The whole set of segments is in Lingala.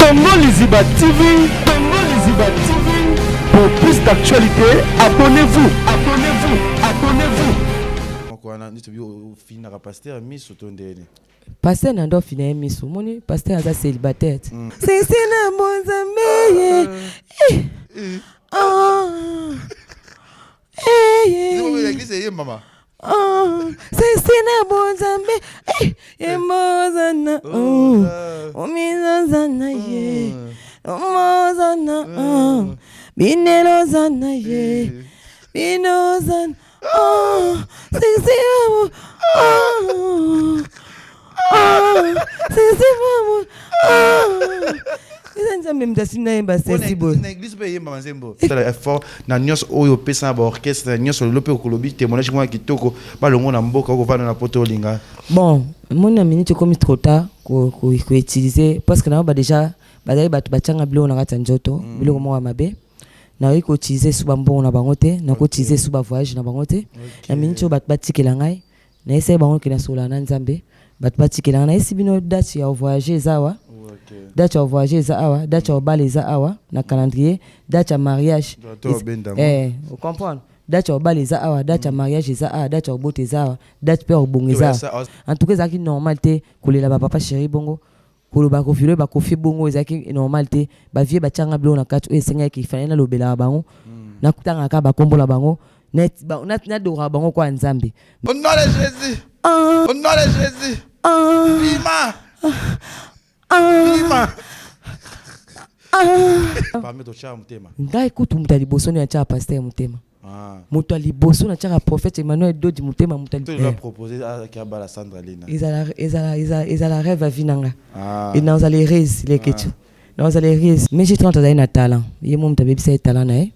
Congo Liziba TV, Congo Liziba TV. Pour plus d'actualité, abonnez-vous, abonnez-vous, abonnez-vous. Pasteur Nando fina miso moni pasteur aza célibataire. C'est na bonzambe. C'est na bonzambe. Emozana. Omizana ye. Omozana. Binelozana ye. Binozana. C'est bon, mon ami, tu comme trop tard qu'on utiliser parce que là déjà batanga bilo na katanjoto bilo mo mabe na ko utiliser suba mbongo na bangote na ko utiliser suba voyage na bangote na minute batikela ngai na essaye bango kina sola na nzambe batikela na esi bino date ya voyager zawa date ya voyager zawa date ya bal za awa na calendrier date ya mariage vous comprenez date ya bal za awa date ya mariage za awa date ya bote zawa date pe obongeza en tout cas ça qui normalité kolela ba papa chéri bongo koloba kofilo ba kofi bongo ezaki normalité ba vie ba tanga blo na katu esenga ki fana na lobela bango na kutanga ka ba kombola bango net ba na dora bango kwa nzambe au nom de Jésus au nom de Jésus Vima Vima parmi to cha mutema ngai kutu mutali bosoni ya cha pasteur mutema mutali bosoni cha prophète Emmanuel Dodi mutema mutali tu lui proposer à Kabala Sandra Lina ezala rêve à vinanga et dans les res les ketu dans les res mais j'ai 30 ans na talent yemo mutabe bisa talent na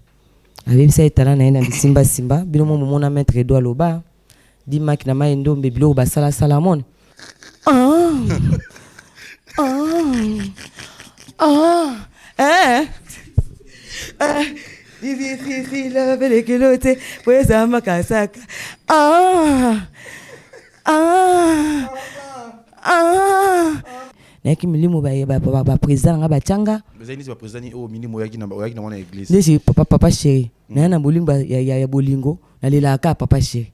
abebisa talent na simba bino mo mona mettre doigt loba di mak na maendo mbebilo ba sala salamon Vivi la belle kelote pues ama kasaka naki milimo ba président nga bachanga bezani ba président o minimo yaki na mona église lesi papa chéri na bolingo ya bolingo na lela ka papa chéri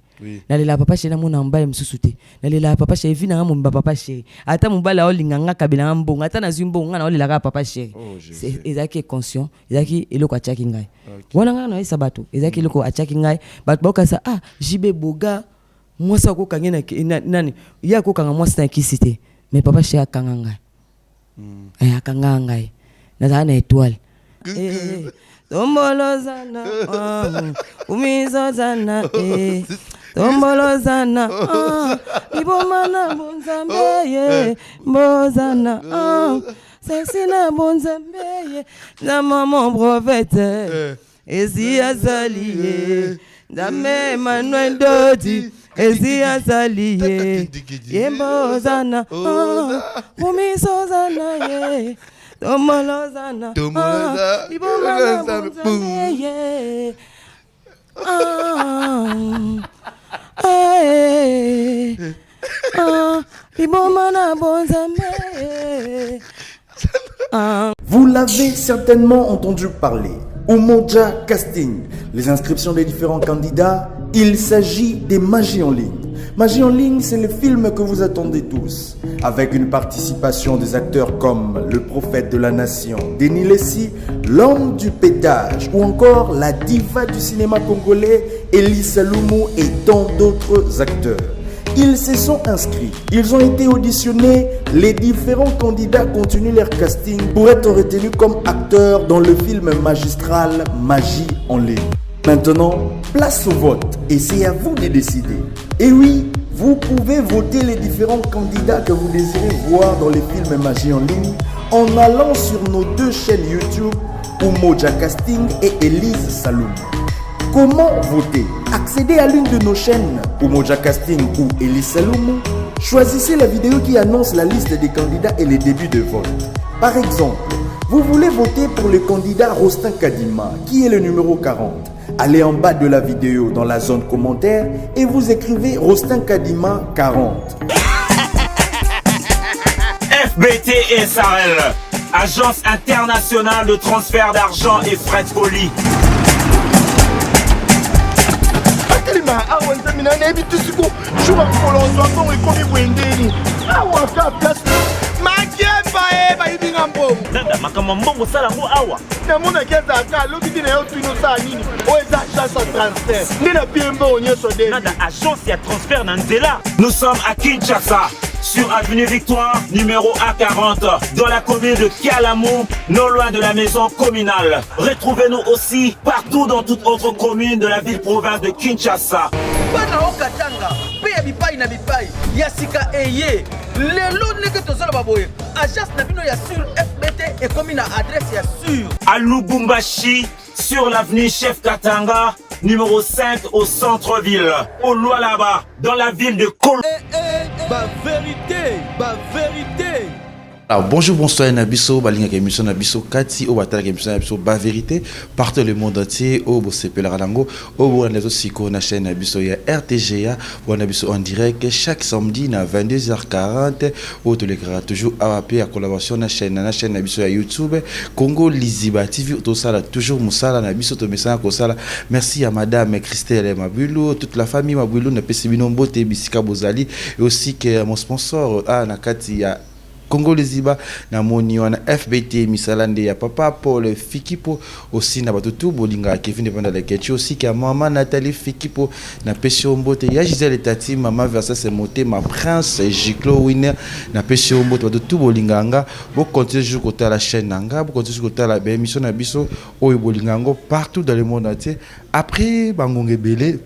na lela papa chéri na mona mbaye msusute na lela papa chéri vina nga mba papa chéri ata mobala olinga nga kabela mbongo ata na zimbo nga na olela ka papa chéri c'est ezaki conscient ezaki eloko achaki ngai wana nga na sabato ezaki eloko achaki ngai bat bokasa jibe boga mwasa ko kangena nani ya ko kanga mwasa na kisite mais papa chéri akanga ngai akanga ngai na na étoile tombolozana umizozana tombolozana ibomana bonzambe mbozana sexina bonzambe na maman prophète esi azalié Dame Emmanuel Dodi esi azalié yembozana umizozana ye tombolozana ibomana bonzambe Vous l'avez certainement entendu parler. Umoja Casting, les inscriptions des différents candidats, il s'agit des Magie en ligne. Magie en ligne, c'est le film que vous attendez tous, avec une participation des acteurs comme le prophète de la nation, Denis Lessi, l'homme du pétage, ou encore la diva du cinéma congolais, Elie Saloumou et tant d'autres acteurs. Ils se sont inscrits, ils ont été auditionnés, les différents candidats continuent leur casting pour être retenus comme acteurs dans le film magistral Magie en ligne. Maintenant, place au vote et c'est à vous de décider. Et oui, vous pouvez voter les différents candidats que vous désirez voir dans les films Magie en ligne en allant sur nos deux chaînes YouTube, Umoja Casting et Elise Saloum. Comment voter? Accédez à l'une de nos chaînes, Umoja Casting ou Elise Saloum. Choisissez la vidéo qui annonce la liste des candidats et les débuts de vote. Par exemple, vous voulez voter pour le candidat Rostin Kadima, qui est le numéro 40. Allez en bas de la vidéo dans la zone commentaire et vous écrivez Rostin Kadima 40. FBT SRL, Agence internationale de transfert d'argent et frais de colis. Nanda makamambongo sala ngo awa. namona kiaza ka lobi na yo tuno sa nini oza chance transfert ndina piembo onyeso de Nanda agence ya transfert na nzela. Nous sommes à Kinshasa, sur avenue Victoire, numéro A40, dans la commune de Kialamou, non loin de la maison communale. Retrouvez-nous aussi partout dans toute autre commune de la ville-province de Kinshasa. Bana okatanga pe ya bipai na bipai ya sika eye lelo ndenge tozala baboye agence na bino ya sur FBT ekomi na adresse ya sur À Lubumbashi, sur l'avenue Chef Katanga, numéro 5 au centre-ville. Au Lualaba, dans la ville de Kolo. ba vérité Alors bonjour, bonsoir Nabiso, balinga émission Nabiso Kati, au batala émission Nabiso ba vérité, partout le monde entier, au bo sepela rango, au bo les autres siko na chaîne Nabiso ya RTGA, ou Nabiso en direct chaque samedi na 22h40, au télégraphe toujours AAP à collaboration na chaîne Nabiso ya YouTube, Congo Liziba TV, tout ça là toujours musala Nabiso to message ko sala. Merci à madame Christelle Mabulu, toute la famille Mabulu na pesibino mbote bisika bozali et aussi que mon sponsor Nakati ya Congo Liziba na moni wana FBT misalande ya papa Paul Fikipo aussi na batutu bolinga Kevin Devanda la Ketchi aussi que maman Nathalie Fikipo na pesio mbote ya Gisèle Tati maman Versa Semote ma prince Giclo Winner na pesio mbote batutu bolinga nga bo continuer toujours côté la chaîne nanga bo continuer côté la émission na biso oyo bolinga ngo partout dans le monde entier après bangonge belé.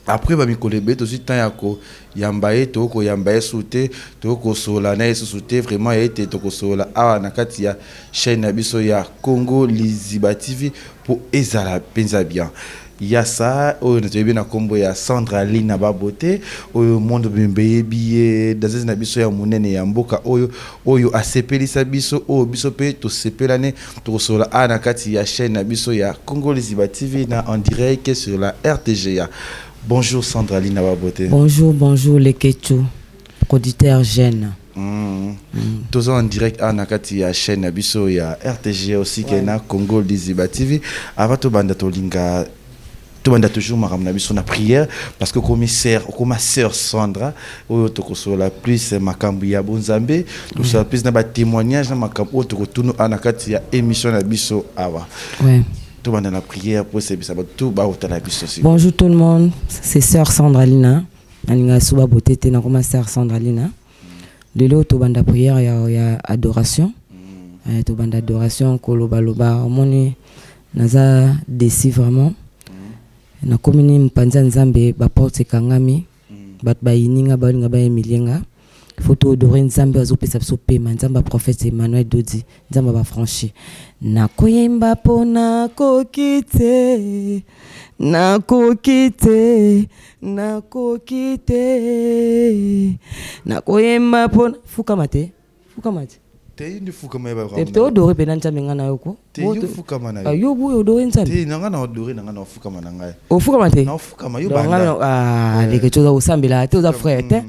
Après ba mikolebe to si temps yako yambaye to ko yambaye souté to ko sola na souté vraiment été to ko sola awa na kati ya chaîne na biso ya Congo Liziba TV pour ezala penza bien. Ya ça o na na kombo ya Sandra Lina Babote oyo monde bembe biye daze na biso ya munene ya mboka oyo asepelisa biso o biso pe to sepelane to sola a na kati ya chaîne na biso ya Congo Liziba TV na en direct sur la RTGA. Bonjour Sandra Lina Babote. Bonjour les Ketchou, producteur jeune. Tous en direct à Nakati ya chaîne Nabiso ya RTG aussi qui est na Congo Liziba TV. Avant to banda to linga to banda toujours maram Nabiso na prière parce que comme ma sœur Sandra o to ko so la plus makambu ya bonzambe to so la plus na ba témoignage na makambu to ko tunu anakati ya émission Nabiso awa. Ouais. Tout le monde la prière pour ces tout bas aussi. Bonjour tout le monde, c'est sœur Sandra Lina. Aninga suba botete na koma sœur Sandra Lina. De l'autre banda prière ya adoration. To banda adoration koloba loba moni naza déci vraiment. Na komini mpanza nzambe ba porte kangami. Bat ba yininga ba linga ba emilenga. Photo adorer nzambe azopesa biso pema nzamba prophète Emmanuel Dodi nzamba ba franchi na koyemba pona kokite na kokite na koyemba pona fukamate te ndi fukama ba te adorer pena nzambe ngana yoko te yo fukama na yo bu adorer nzambe te nanga na adorer nanga na fukama na ngai o fukamate na fukama yo banda les que tu as osambela te oza frère te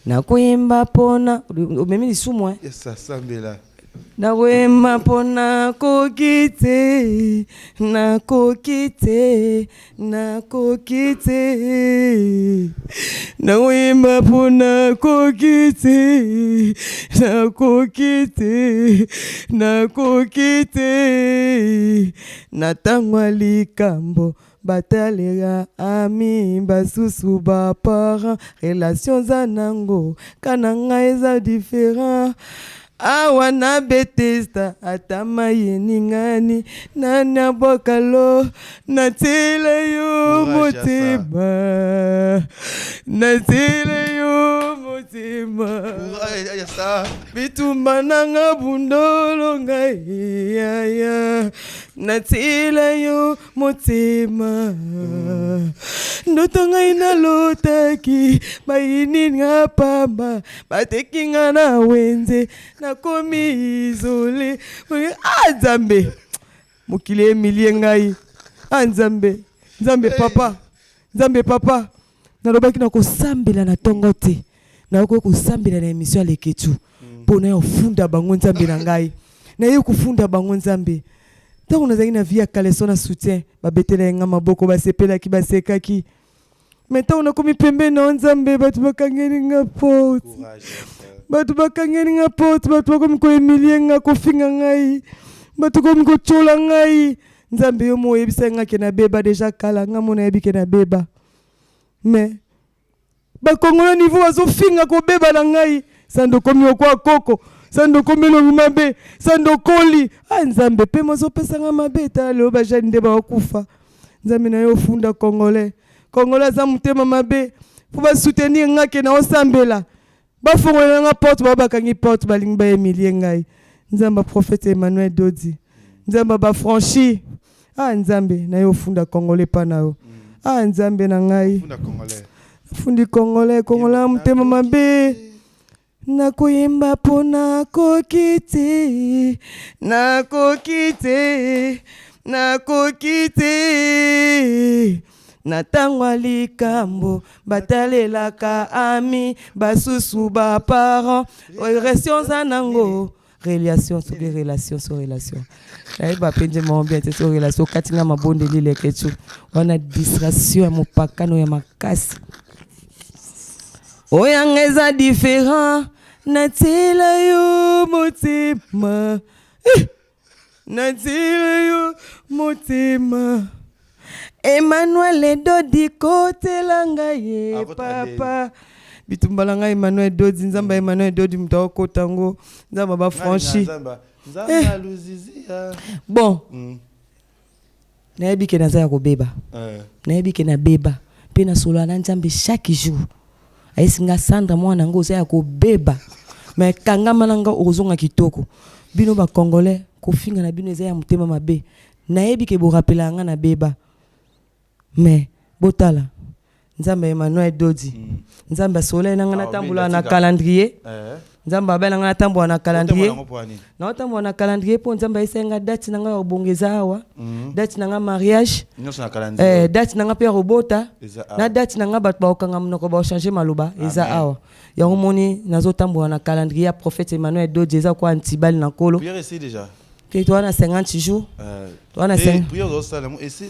na koyemba pona omemi lisumu esa sambela na koyemba pona kokite na kokite na koyemba pona kokite na kokite na tangwa likambo batalera ami basusu ba parents relations anango kananga eza différent awana betesta atama yeningani nana bokalo natila yo motima bitumba nanga bundolo ngai ya natila yo motima ndoto ngai nalotaki bayini nga pamba bateki nga na wenze nakomi izole nzambe mokili emilie ngai nzambe papa nalobaki na kosambela na tongo te nakoki kosambela na émission ya leketu mpona ya ofunda bango nzambe na ngai na ye kufunda bango nzambe ntango nazalaki na vie ya kaleso na soutien babetela nga maboko basepelaki basekaki me ntango nakomi pembeni na nzambe bato bakangeli nga porte bato bakangeli nga porte bato bakomi koemilie nga kofinga ngai bato komi kotyola ngai nzambe yo mo oyebisa nga ke nabeba deja kala nga mo nayebi ke nabeba me bakongola niveau bazofinga kobeba na ngai sando komi okwa koko sando komi elobi mabe sando koli nzambe mpe mozopesa nga mabe tala leo bajani nde baokufa nzambe na yo ofunda congolais aza motema mabe po basoutenir nga ke na osambela bafongolela nga porte babakangi porte balingi baemilie ngai nzambe prophète Emmanuel Dodi nzambe bafranchi nzambe na yo ofunda congolais pa na yo nzambe na ngai fundi congolais motema mabe nakoyemba po nakoki te na ntango ya likambo batalelaka ami basusu baparent relation za nango relation ayi bapenje mamo bien te so relation katinga mabondeli leketu wana distraction ya mopakano ya makasi oyanga eza différent natila yo motema Emmanuel Dodi kotela ngai papa bitumbala ngai Emmanuel Dodi nzamba Emmanuel Dodi mutawa kotango nzamba ba franchi bon nayebi ke naza ya kobeba nayebi ke nabeba mpe na solo na nzambe chaque jour ayisinga Sandra mwana ngo oza ya kobeba me kangama nanga ozonga kitoko bino ba congolais kofinga na bino eza ya motema mabe nayebi ke borapela nga na beba me botala nzambe Emmanuel Dodi nzambe soleil nanga natambula na calendrier nzambe abela nanga natambula na calendrier na otambula na calendrier po nzambe isenga date nanga obongeza awa date nanga mariage date nanga pe robota na date nanga bato baokanga munoko ba changer maloba eza awa ya omoni nazotambula na calendrier ya prophète Emmanuel Dodi eza kwa antibali na kolo prière ici déjà que toi na 50 jours toi na 5 prière au salon ici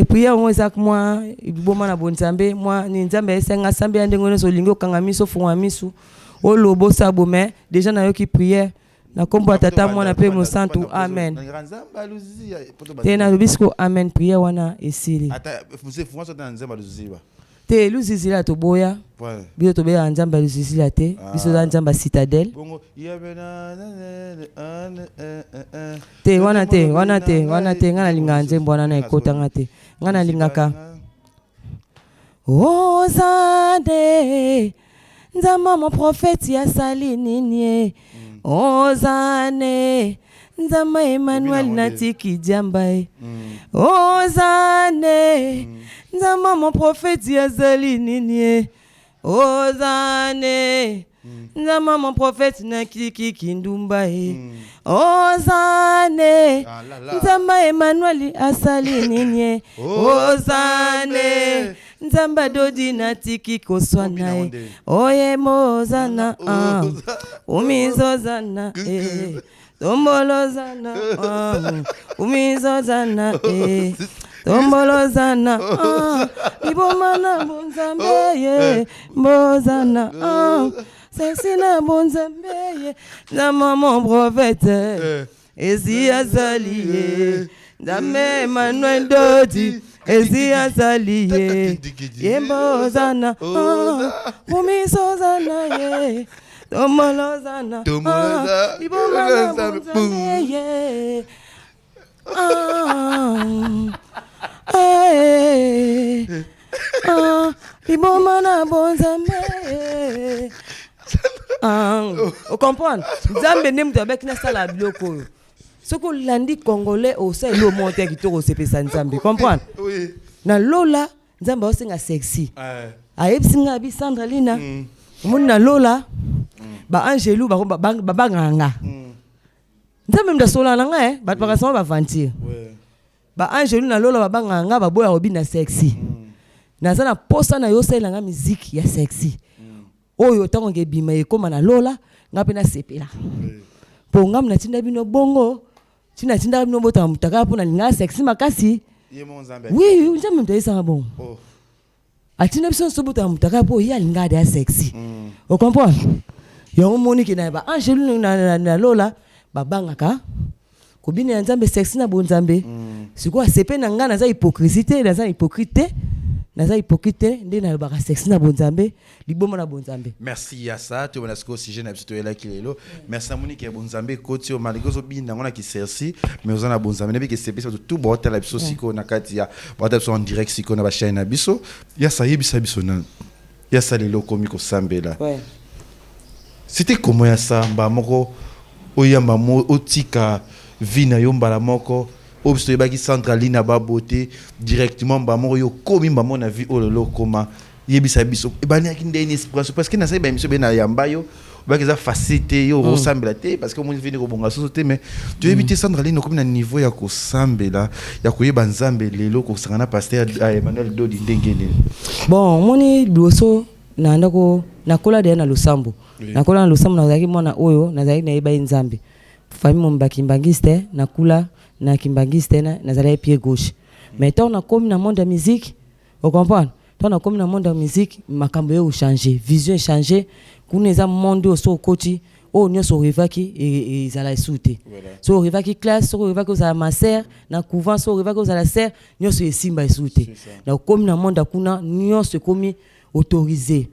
prière ngo ezak moi iboma na bonzambe moi ni nzambe esenga sambe ya ndenge nyonso olingi okanga miso funga misu olobo sabo me déjà na yoki prière na kombo tata mwana pe mosantu amen te na bisko amen prière wana esili te luzizila to boya biso to beya nzamba luzizila te biso za nzamba citadelle te wana te ngana linga nzembo wana na ekota ngate ngana lingaka ozade nzamba mo prophète ya sali nini ozane nzamba Emmanuel natiki jambai ozane nzamba mo prophète ya sali nini ozane nzamba mo prophète nakiki kindumba ozane nzamba Emmanuel asali nini ozane nzamba Dodi natiki koswana oye mozana umizozana tombolozana umizozana tombolozana ibomana bonzambe ye mbozana sexy na bonzambe ye nzamba mon prophète ezi azali nzambe Emmanuel Dodi ezi azali yembozana umizozana ye tombolozana ibomana bonzambe ye ibomana bonzambe o comprendre nzambe nde mutu abeki nasala biloko oyo soki olandi congolais osali omonte kitoko osepesa nzambe comprendre na lola nzambe aosenga sexy ayebisi nga abi Sandra Lina omoni na lola baangelu babanganga nzambe mutu asola na nga bato bakasama bavantir baangelu na lola babanganga baboya kobina sexy naza na posa na yo osalela nga miziki ya sexy oyo ntango ngebima ekoma na lola nga mpe nasepela po ngam na tinda bino bongo tina tinda bino bota mutaka po na linga sexy makasi oui nzambe mtaisa bon atina biso so bota mutaka po ya linga de sexy o comprendre yo moni na ba angelu na lola babangaka kobina nzambe sexy na bonzambe siko sepe na ngana za hypocrisie na za hypocrite nde na ba sexy na bonzambe liboma na bonzambe. Merci ya ça to na siko sujet na biso ela kilelo. Merci Monique bonzambe koti o maligozo binda ngona ki sersi mais ozana bonzambe nebi ke sepe tout bota la biso siko na kati ya bota biso en direct siko na ba chaîne na biso ya ça yebisa biso na ya ça lelo komi ko sambela. Ouais. C'était comment ya ça mba moko oyamba mo otika vina yombala moko obsto yebaki centrali na ba beauté directement ba moko yo komi mba mo na vie ololo koma yebisa biso ebani akinde ni espresso parce que na sa ba miso be na yamba yo obaki za facilité yo resembla te parce que mo vini ko bonga so te mais tu éviter centrali no komi na niveau ya ko sambela ya ko yeba nzambe lelo ko sangana pasteur Emmanuel Dodi ndengene bon moni doso na ndako nakola de na lusambo nakola na lusambo na zaki mwana oyo na zaki na yeba nzambe famille mon bakimbangiste nakula na kimbangiste na zala pied gauche mais tant on a comme dans monde de musique vous comprenez tant on a comme dans monde de musique makambo yo changer vision changer kuneza monde au so koti o nyoso rivaki et zala souté so rivaki classe so rivaki za maser na couvent so rivaki za la ser nyoso esimba souté na comme dans monde kuna nyoso komi autorisé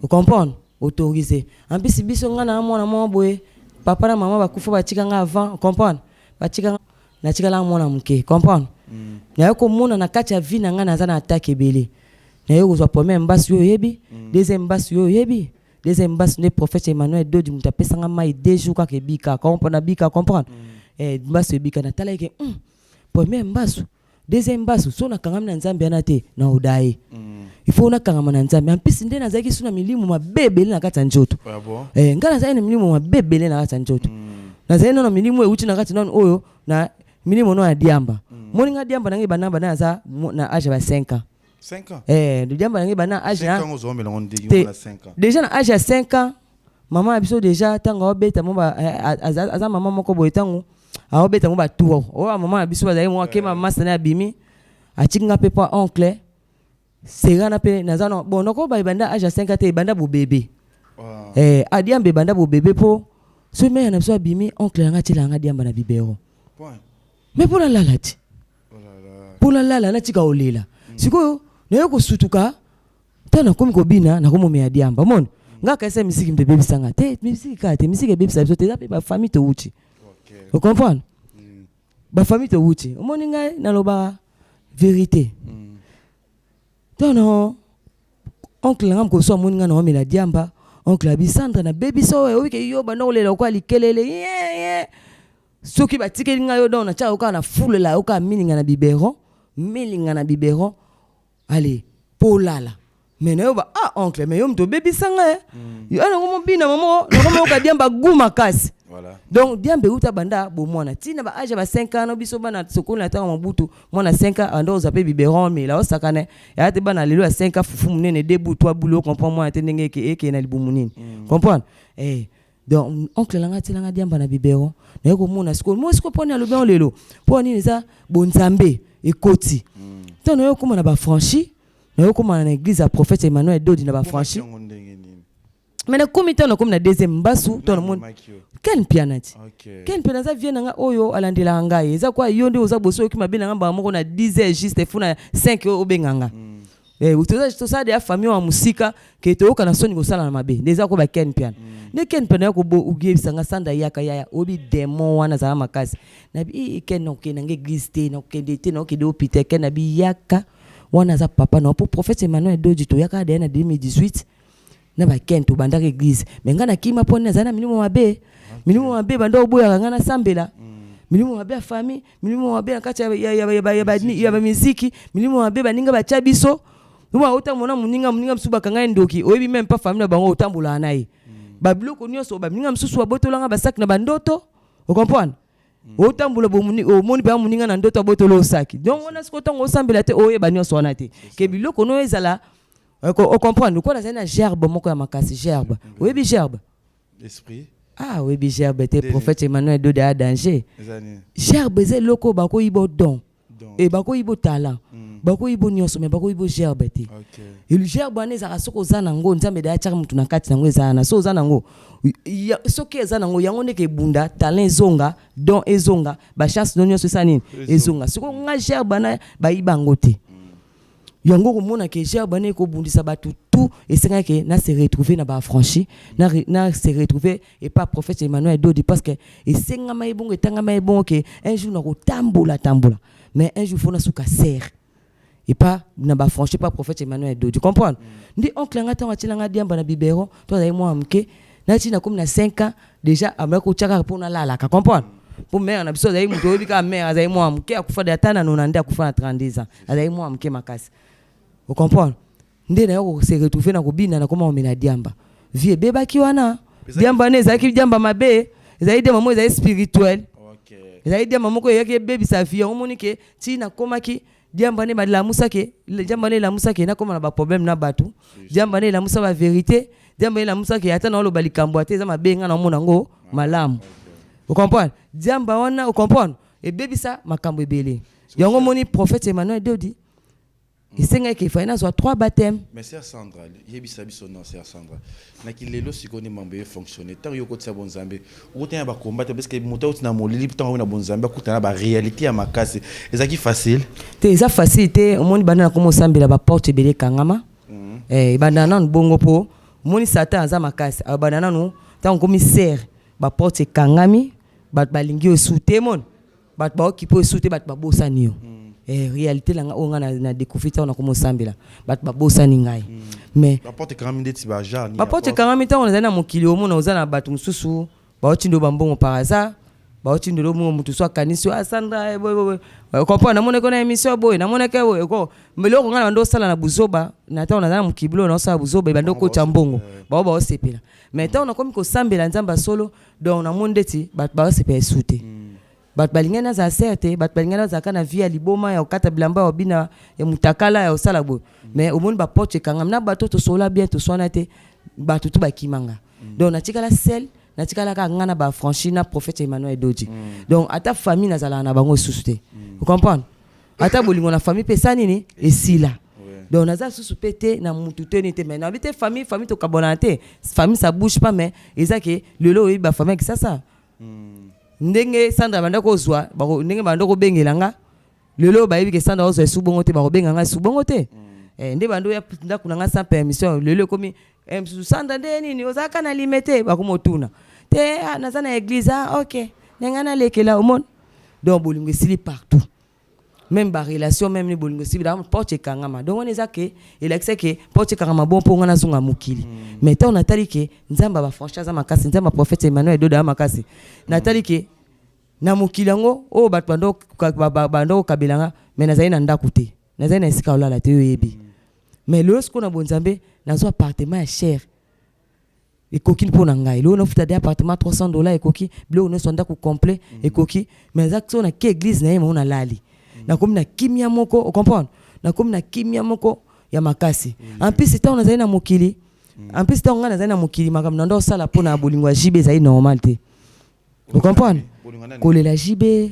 vous comprenez autorisé en plus biso ngana mwana mwa boye papa na maman bakufa batikanga avant comprendre batikanga na tikala mwana muke comprendre na yoko mona na kati ya vie na ngana za na attaque belé na yoko zo premier mbasi yo yebi deuxième mbasi yo yebi deuxième mbasi ne prophète Emmanuel Dodi mutapesa nga mai 2 jours ka ke bika comprendre bika comprendre mbasi bika na tala ke premier mbasi deuxième mbasi so na kangama na nzambe ana te na odaye il faut na kangama na nzambe en plus nde na zaki suna milimu mabebele na kati ya njoto ngana za ina milimu mabebele na kati ya njoto na za ina milimu euti na kati non oyo na milimu no ya diamba moni nga diamba nangi banamba na za na age ba 5 ans 5 ans diamba nangi bana age na 5 ans ozo mela ondigi na 5 ans déjà na age ya 5 ans maman abiso déjà tanga obeta mo ba aza maman moko boye tango a obeta mo ba tour o maman abiso ba zai mo akema master na bimi atinga pe pa oncle serana pe nazano bon noko ba banda age ya 5 ans te banda bo bébé adiambe banda bo bébé po so me na biso bimi oncle nga tilanga diamba na bibero mais pour la lalati pour la lala na tika olela siko na yoko sutuka tana komi ko bina na komo me adiamba mon nga ka ese misiki mbebe bisanga te misiki ka te misiki bebe sa te zape ba famille to uchi vous comprenez ba famille to uchi omoni nga na loba vérité tana oncle ngam ko so moni nga na omela diamba oncle abisandra na baby so o ke yo ba no lela ko alikelele soki batikeli nga yo dona cha oka na foule la oka mininga na biberon allez polala mais na yo ba oncle mais yo mto baby sanga yo ana ngomo bina mamo na ngomo ka diamba guma kasi voilà donc diambe uta banda bo mwana tina ba age ba 5 ans no biso bana sokoni na tanga mabutu mwana 5 ans ando zape biberon mais la osakane ya te bana lelo ya 5 ans fufu munene debu 3 boulot comprend moi te ndenge eke na libu munene comprendre donc oncle langa tilanga diamba na bibero na yoko mona siko mo siko poni alobe lelo poni za bonzambe ekoti to na yoko mona ba franchi na yoko mona na église ya prophète Emmanuel Dodi na ba franchi mais na komite na comme na deuxième basu to na mona ken pianati ken pianati vient nga oyo alandela ngai eza kwa yo nde oza boso ki mabina ngamba moko na 10h juste funa 5 obenganga to ça de la famille wa musika ke to kana soni ko sala na mabe ndeza ko ba ken piano ne ken piano ko bo ugie sanga sanda yaka yaya obi demo wana za makasi na bi ken no ke na église te no ke de te no ke de hôpital ken na bi yaka wana za papa no pour prophète Emmanuel Dodi to yaka de na 2018 na ba ken to banda église mais ngana kima pona za na milimo mabe banda oboya ngana sambela milimo mabe ya famille milimo mabe na kati ya ba muziki milimo mabe baninga ba chabiso Numa ota mona muninga msuba kanga ndoki oyebi même pas famille na bango otambola nayi babiloko nyonso baninga msusu abotolanga basaki na bandoto vous comprenez otambola bo muni o moni pa muninga na ndoto abotolo osaki donc on a ce kotongo osambela te oyeba nyonso wana te ke biloko no ezala o comprendre ko na zana gerbe moko ya makasi gerbe oyebi gerbe Ah oui, bi gerbe te prophète Emmanuel do de danger. Ezani. Gerbe ze loko bako ibo don. Et bako ibo talent. Bako ibo nyonso mais bako ibo gerbe te. OK. Et le gerbe ane za soko za nango nzambe da chaka mutu na kati nango ezana. So za nango. Soki eza nango yango ndeke bunda talent zonga, don ezonga, ba chance no nyonso sani ezonga. Soko nga gerbe na ba ibango te. Yango komona ke gerbe ne ko bundisa batu tout esenga ke na se retrouver na ba franchi na se retrouver et pas prophète Emmanuel Dodi parce que esenga mai bongo etanga mai bongo ke un jour na ko tambola mais un jour faut na suka serre et pas na ba franchi pas prophète Emmanuel Dodi, tu comprends? Ndi oncle nga tanga tilanga diamba na bibero to za moi amke na tina comme na 5 ans déjà amako chaka pour na lala ka comprendre? Pour mère na biso za muto obika mère za moi amke akufa de atana no nanda akufa na 32 ans za moi amke makasi. Vous comprenez? Ndé na yo se retrouver na kobina na comment on mena diamba. Vie beba ki wana. Diamba ne za ki diamba mabe, za ide mamo za spirituel. OK. Za ide mamo ko yake baby sa vie on monike ti na koma ki diamba ne ba la musake, diamba ne la musake na koma na ba problème na batu. Diamba ne la musa ba vérité, diamba ne la musake ata na lo balikambo ate za mabe nga na mona ngo malamu. Vous comprenez? Diamba wana vous comprenez? Et baby sa makambo ebele. Yango moni prophète Emmanuel Dodi. Et c'est vrai qu'il faut avoir 3 baptêmes. Mais c'est Sandra, il y a bisabi son nom, c'est Sandra. Na kilelo sikoni mambe fonctionner. Tant yo kotsa bonzambe, otin ba combattre parce que moto na molili tant na bonzambe kutana ba réalité ya makasi. Ezaki facile. Te eza facilité, omoni banana komo sambela ba porte belé kangama. Banana bongo po, moni satan aza makasi. Banana no, tant komi serre ba porte kangami, ba balingi osute mon. Ba okipo osute ba bosani yo. Réalité là on a découvert on a commencé sambela bat ba bosani ngai mais ba porte quand même des tiba jar ni ba porte quand même on a na mokili o mona ozana batu mususu ba otindo bambongo par hasard ba otindo lo mo mutu so kanisi asandra boy comprendre na mona ko na émission boy na mona ke ko mbelo ko ngana ndo sala na buzoba na ta on a na mokibilo na sala buzoba bando ko chambongo ba osepela mais ta on a comme ko sambela nzamba solo donc na mondeti bat ba osepela sute bat balingana za serte bat balingana za kana via liboma ya okata bilamba ya bina ya mutakala ya osala bo mais au monde ba porte kangam na bato to sola bien to sona te bato to bakimanga donc na tikala sel na tikala ka ngana ba franchi na prophète Emmanuel Dodi donc ata famille na zala na bango susute vous comprenez ata bolingo na famille pesa nini esila donc naza susu pété na mutu tenite mais na bité famille to kabonate famille ça bouge pas mais ezake lelo ba famille ça ndenge Sandra banda ko zwa bako ndenge banda ko bengelanga lelo bayibi ke Sandra ozo subongo te bako benganga subongo te nde bando ya ndakuna nga sans permission lelo komi Sandra nde nini ozaka na limité bako motuna te naza na église OK nenga na lekela omon donc bolingo sili partout même ba relation même ni bolingo sili da porte kangama donc on ezake il a que porte kangama bon pour ngana zunga mukili mais tant on a tali ke nzamba ba franchise makasi nzamba prophète Emmanuel Doda makasi natali ke na mukili ngo o bat bando kabelanga mais nazali na ndaku te nazali na esika olala te yebi mais lorsqu'on a bonzambe nazo appartement cher et coquine pour ngai lo no futa de appartement $300 et coquille blo no sonda ku complet et coquille mais action na ke église na yema on a lali na comme na kimia moko o comprendre na comme na kimia moko ya makasi en plus c'est on azali na mukili en plus c'est on azali na mukili makam ndo sala pona bolingwa jibe zali normal te vous comprenez kolela jibe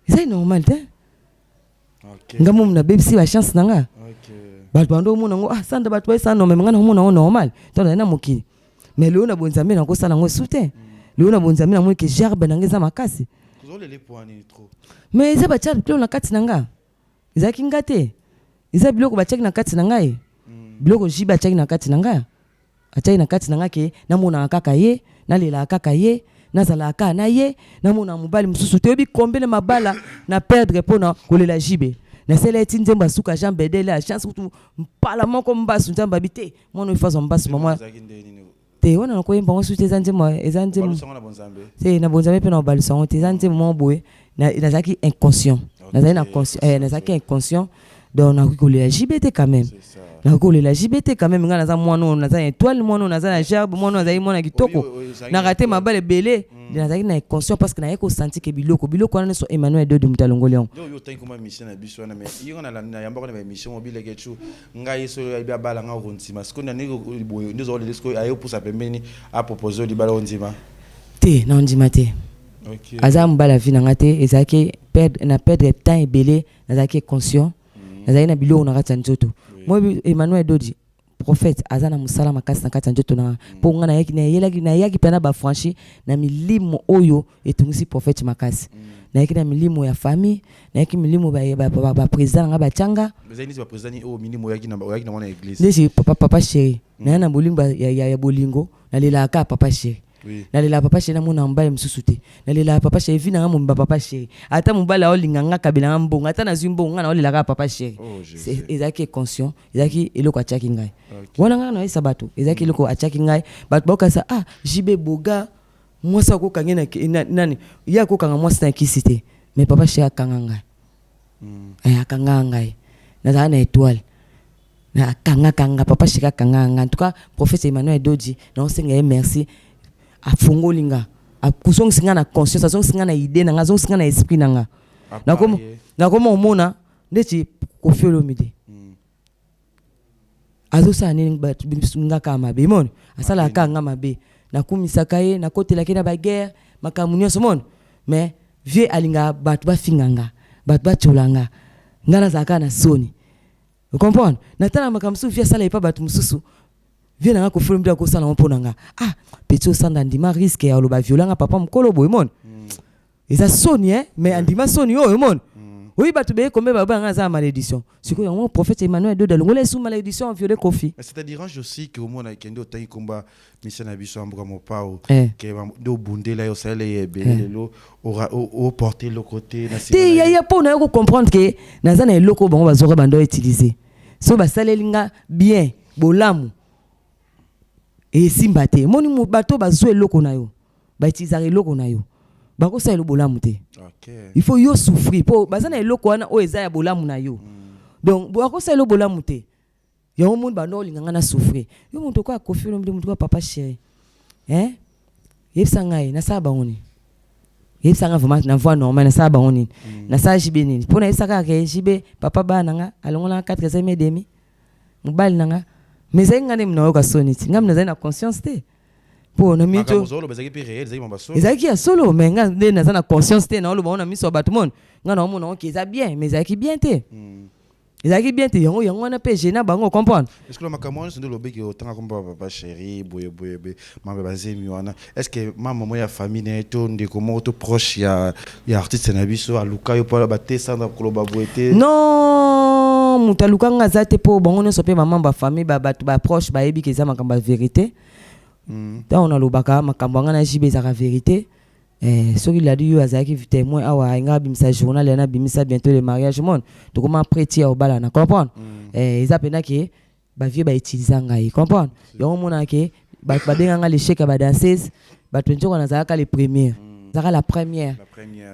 c'est normal te ngamu na bebisi ba chance nanga bat bando mona ngo sanda bat ba sanda mais ngana mona normal to na mukili mais le on a bonzambe na ko sala ngo soutien le on a bonzambe na mo ke gerbe na ngeza makasi mais ça ba tcha plutôt na kati nanga izaki ngate iza biloko ba tchaki na kati nanga e biloko jiba tchaki na kati nanga atchaki na kati nanga ke na mona kaka ye na lela kaka ye na zala ka na ye na mona mobali mususu te obi kombele mabala na perdre pona kolela jibe na sele tinze mbasuka jambe de la chance kutu mpala moko mbasu nzamba bite mono ifazo mbasu mama te wana na koyemba ngo sute zanze mo ezanze mo te na bonzambe pe na balusango te zanze mo boye na zaki inconscient na zaki na conscient na zaki inconscient donc na kolela JBT quand même na kolela JBT quand même ngana za mwana na za étoile mwana na za na gerbe mwana za mwana kitoko na raté mabale belé na zaki na inconscient parce que na yeko senti ke biloko wana so Emmanuel Dodi mutalongolion yo tangi kuma mission na biso na mais yiko na la yamba na mission mobile ke chu ngai so ya bala nga rontima siko na nego ndezo le siko ayo pour sa pembeni a proposer di bala rontima te na ondima te aza mobala vie na nga te ezalaki na perdre temps ebele nazalaki conscient nazalaki na biloko na kati ya nzoto moi Emmanuel Dodi prophète aza na mosala makasi na kati ya nzoto na nga mpo nga nayaki mpe na bafranchi na milimo oyo etungisi prophète makasi nayaki na milimo ya famille nayaki milimo baprésident na nga batianga ndesi papa chéri naya na bolingo ya bolingo nalelaka papa chéri nalela papa chéri namona mobali mosusu te nalela papa chéri vi na nga momba papa chéri ata mobali aolinga nga kabela nga mbongo ata nazwi mbongo nga naolelaka papa chéri ezalaki conscient ezalaki eloko atiaki ngai wana nga naoyesa bato ezalaki eloko atiaki ngai bato baokasa jibe boga mwasi akokange nani ye akokanga mwasi na kisi te mais papa chéri akanga ngai akanga ngai nazala na étoile na kanga papa chéri akanga ngai en tout cas prophète Emmanuel Dodi naosenga ye merci afungoli nga akuzongisi nga na conscience azongisi nga na idée na nga azongisi nga na esprit na nga nakoma omona ndeti Koffi Olomide azosala nini nga kaka mabe moni asalaka nga mabe nakumisaka ye nakotelaki na baguerre makambo nyonso moni mais vie alinga bato bafinga nga bato batiola nga nazalaka na soni okomprendre natala makambo mosusu vie asala epa bato mosusu vie na nga Koffi Olomide akosala ngo mpo na nga petit osanda ndima risque ya oloba violanga papa mokolo boye moni eza soni mais andima soni oyo moni oui bato beye kombe baba nga za malédiction siko yango prophète Emmanuel Dodi longola sous malédiction violé Koffi mais ça te dérange aussi que au monde kende otangi komba mission na biso amboka mopao que do bundela yo sala yebelo au porter le côté na te ya po na yo comprendre que naza na eloko bango bazora bando utiliser so basalelinga bien bolamu esimba te moni bato bazwe eloko na yo bautiliser eloko na yo bakosala eloko bolamu te il faut yo souffrir po baza na eloko wana oyo eza ya bolamu na yo donc bakosala eloko bolamu te yango moni bando olinganga na souffrir yo moto kwa Koffi Olomide moto kwa papa chéri yebisa ngai nasala bango nini yebisa ngai vraiment na voix normale nasala bango nini nasala jibe nini mpo na yebisa kaka jibe papa bana nanga alongola 4 demi mobali nanga mais ezali nga nde mnayoka soni ti nga mnazali na conscience te mpo na mito ezalaki ya solo mais nga nde naza na conscience te naoloba ngo na miso ya bato moni nga na omona oke eza bien mais ezalaki bien te ezalaki bien te yango wana mpe gena bango comprendre est-ce que le makambo wana sondo lobeki otanga komba papa chéri boye mambe bazemi wana est-ce que mama ya famille na eto ndeko moko to proche ya artiste na biso aluka yo pala batesanda koloba boye te non moto alukanga aza te mpo bango nyonso mpe bamambo ya famille bato baproche bayebi ke eza makambo ya vérité ntango nalobaka makambo anga na jibe ezaka vérité soki ladi yo azalaki témoin awa nga abimisa journal yana abimisa bientôt le mariage monde tokoma prêti ya obala na comprendre eza mpena ke bavie bautiliza ngai comprendre yango mona ke bato babenganga l'échec ya badanseuse bato njoko nazalaka les premières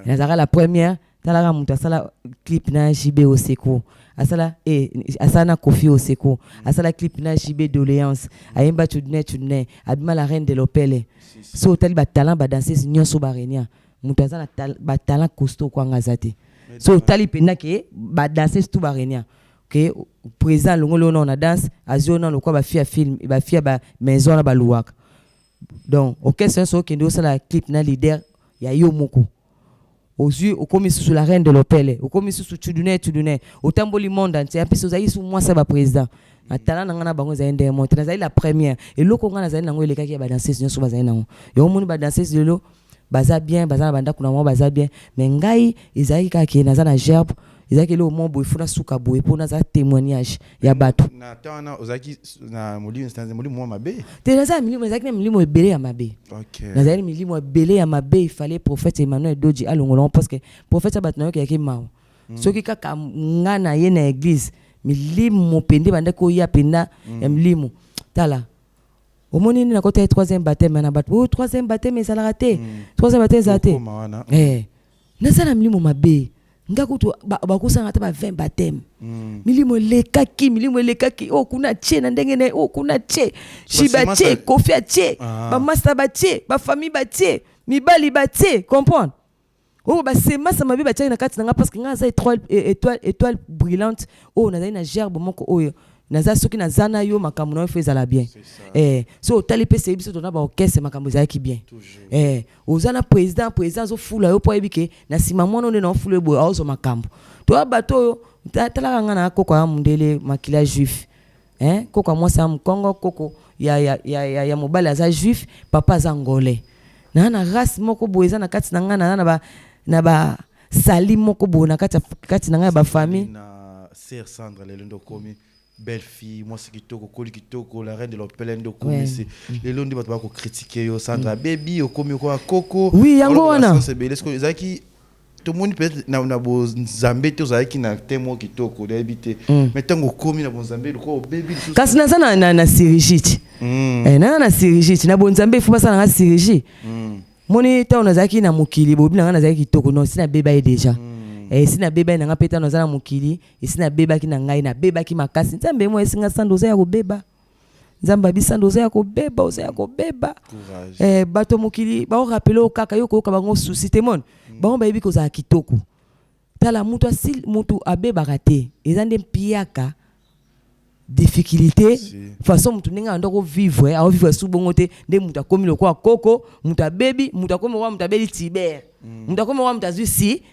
nazalaka la première talaka moto asala clip na JB Oseko asala na Koffi Oseko asala clip na JB Doléance ayemba tudne abima la reine de l'opele so tali talent danseuse nyonso barenia moto asala talent costaud kwa ngazate so tali pena ke danseuse tout barenia que présent longolo na danse azio na lokwa bafia film bafia ba maison na baluwaka donc aucun sens so kendo sala clip na leader ya yo moko aux yeux au commis sous la reine de l'opele au commis sous tudune au tamboli monde entier puis aux aïs sous moi ça va président atala nanga na bango za ende monte na la première et loko nga na za nango elekaki ya ba danseuse nyo so ba za nango yo moni ba danseuse lelo baza bien baza na banda kuna mo baza bien mais ngai ezaki kaka na za na gerbe ezaki le mo boy funa suka boy po na za témoignage ya bato na tana ozaki na molimo instance molimo mabe te na za milimo ezaki na milimo ebele ya mabe OK na za milimo ebele ya mabe il fallait prophète Emmanuel Dodi alongolon parce que prophète batna yo yaki mao soki kaka nga na ye na église milimo pende banda ko ya penda ya milimo tala omoni na côté 3e baptême na bato 3e baptême ça la raté 3e baptême ça raté na za na milimo mabe nga kutu bakusanga ata ba 20 baptême milimo lekaki o kuna tche na ndenge na o kuna tche shiba tche Koffi tche ba master ba tche ba famille ba tche mibali ba tche comprendre o ba sema sama bi ba tche na kati na nga parce que nga za étoile brillante o na na gerbe moko oyo naza soki naza na yo makambo na yo fo ezala bien so otali mpe seyebi so tona baorchestre makambo ezalaki bien oza na président azofula yo mpo ayebi ke na nsima mwana onde na ofula eboye aozwa makambo toya bato oyo talaka nga na koko ya mundele makila juif koko ya mwasi ya mkongo koko ya mobali aza juif papa aza ngolais na race moko boye eza na kati na nga na basali moko boye na kati na nga ya bafamille Sœur Sandra Lelondo Komi, belle fille, moi c'est Kitoko, Koli Kitoko, la reine de l'Opelendo Komi, c'est Lelondo va te critiquer Sandra baby, au Komi quoi Coco. Oui, yango wana. C'est belle, est-ce que Zaki tout le monde peut-être na bo Zambé to Zaki na temo Kitoko d'habiter. Mais tant au Komi na bo Zambé ko baby. Kasi na sana na Sirigit. Na Sirigit na bo Zambé faut pas ça na Sirigit. Moni ta na Zaki na mukili bo bi na Zaki Kitoko non si na beba déjà. Si na beba na nga peta no zana mukili si na beba ki na ngai na beba ki makasi nzambe mo esinga sandoza ya kobeba nzamba bisandoza ya kobeba oza ya kobeba bato mukili ba o rappeler o kaka yo ko ka bango souci temon bango ba yebi ko za kitoko tala mutu asil mutu abeba raté ezande piaka difficulté façon mutu ninga ndoko vivre a vivre sous bongote nde mutu akomi lokwa koko mutu abebi mutu akomi wa mutu abeli tiber mutu akomi wa mutu azu